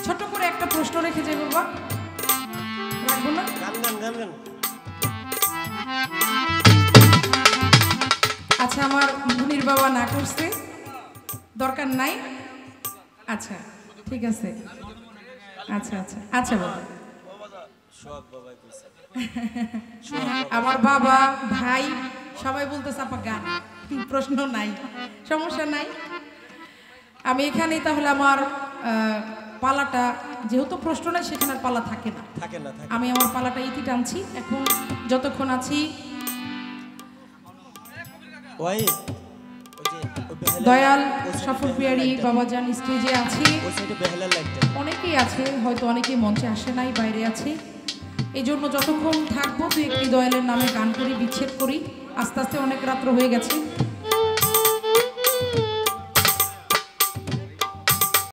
ছোট করে একটা প্রশ্ন রেখে যাই বাবা, রাখবো না? আচ্ছা, আমার মুনির বাবা না করছে, দরকার নাই। আচ্ছা ঠিক আছে, আচ্ছা আচ্ছা আচ্ছা বাবা। আমার বাবা ভাই সবাই বলতেছে আপা গান, প্রশ্ন নাই, সমস্যা নাই। আমি এখানেই তাহলে আমার পালাটা, যেহেতু প্রশ্ন নাই সেখানে পালা থাকে না, আমি আমার পালাটা ইতি টানছি। এখন যতক্ষণ আছি দয়াল সফর পিয়ারি বাবাজান স্টেজে আছে, অনেকেই আছে, হয়তো অনেকেই মঞ্চে আসে নাই, বাইরে আছে। এই জন্য যতক্ষণ থাকবো দু একটি দয়ালের নামে গান করি, বিচ্ছেদ করি। আস্তে আস্তে অনেক রাত্র হয়ে গেছে।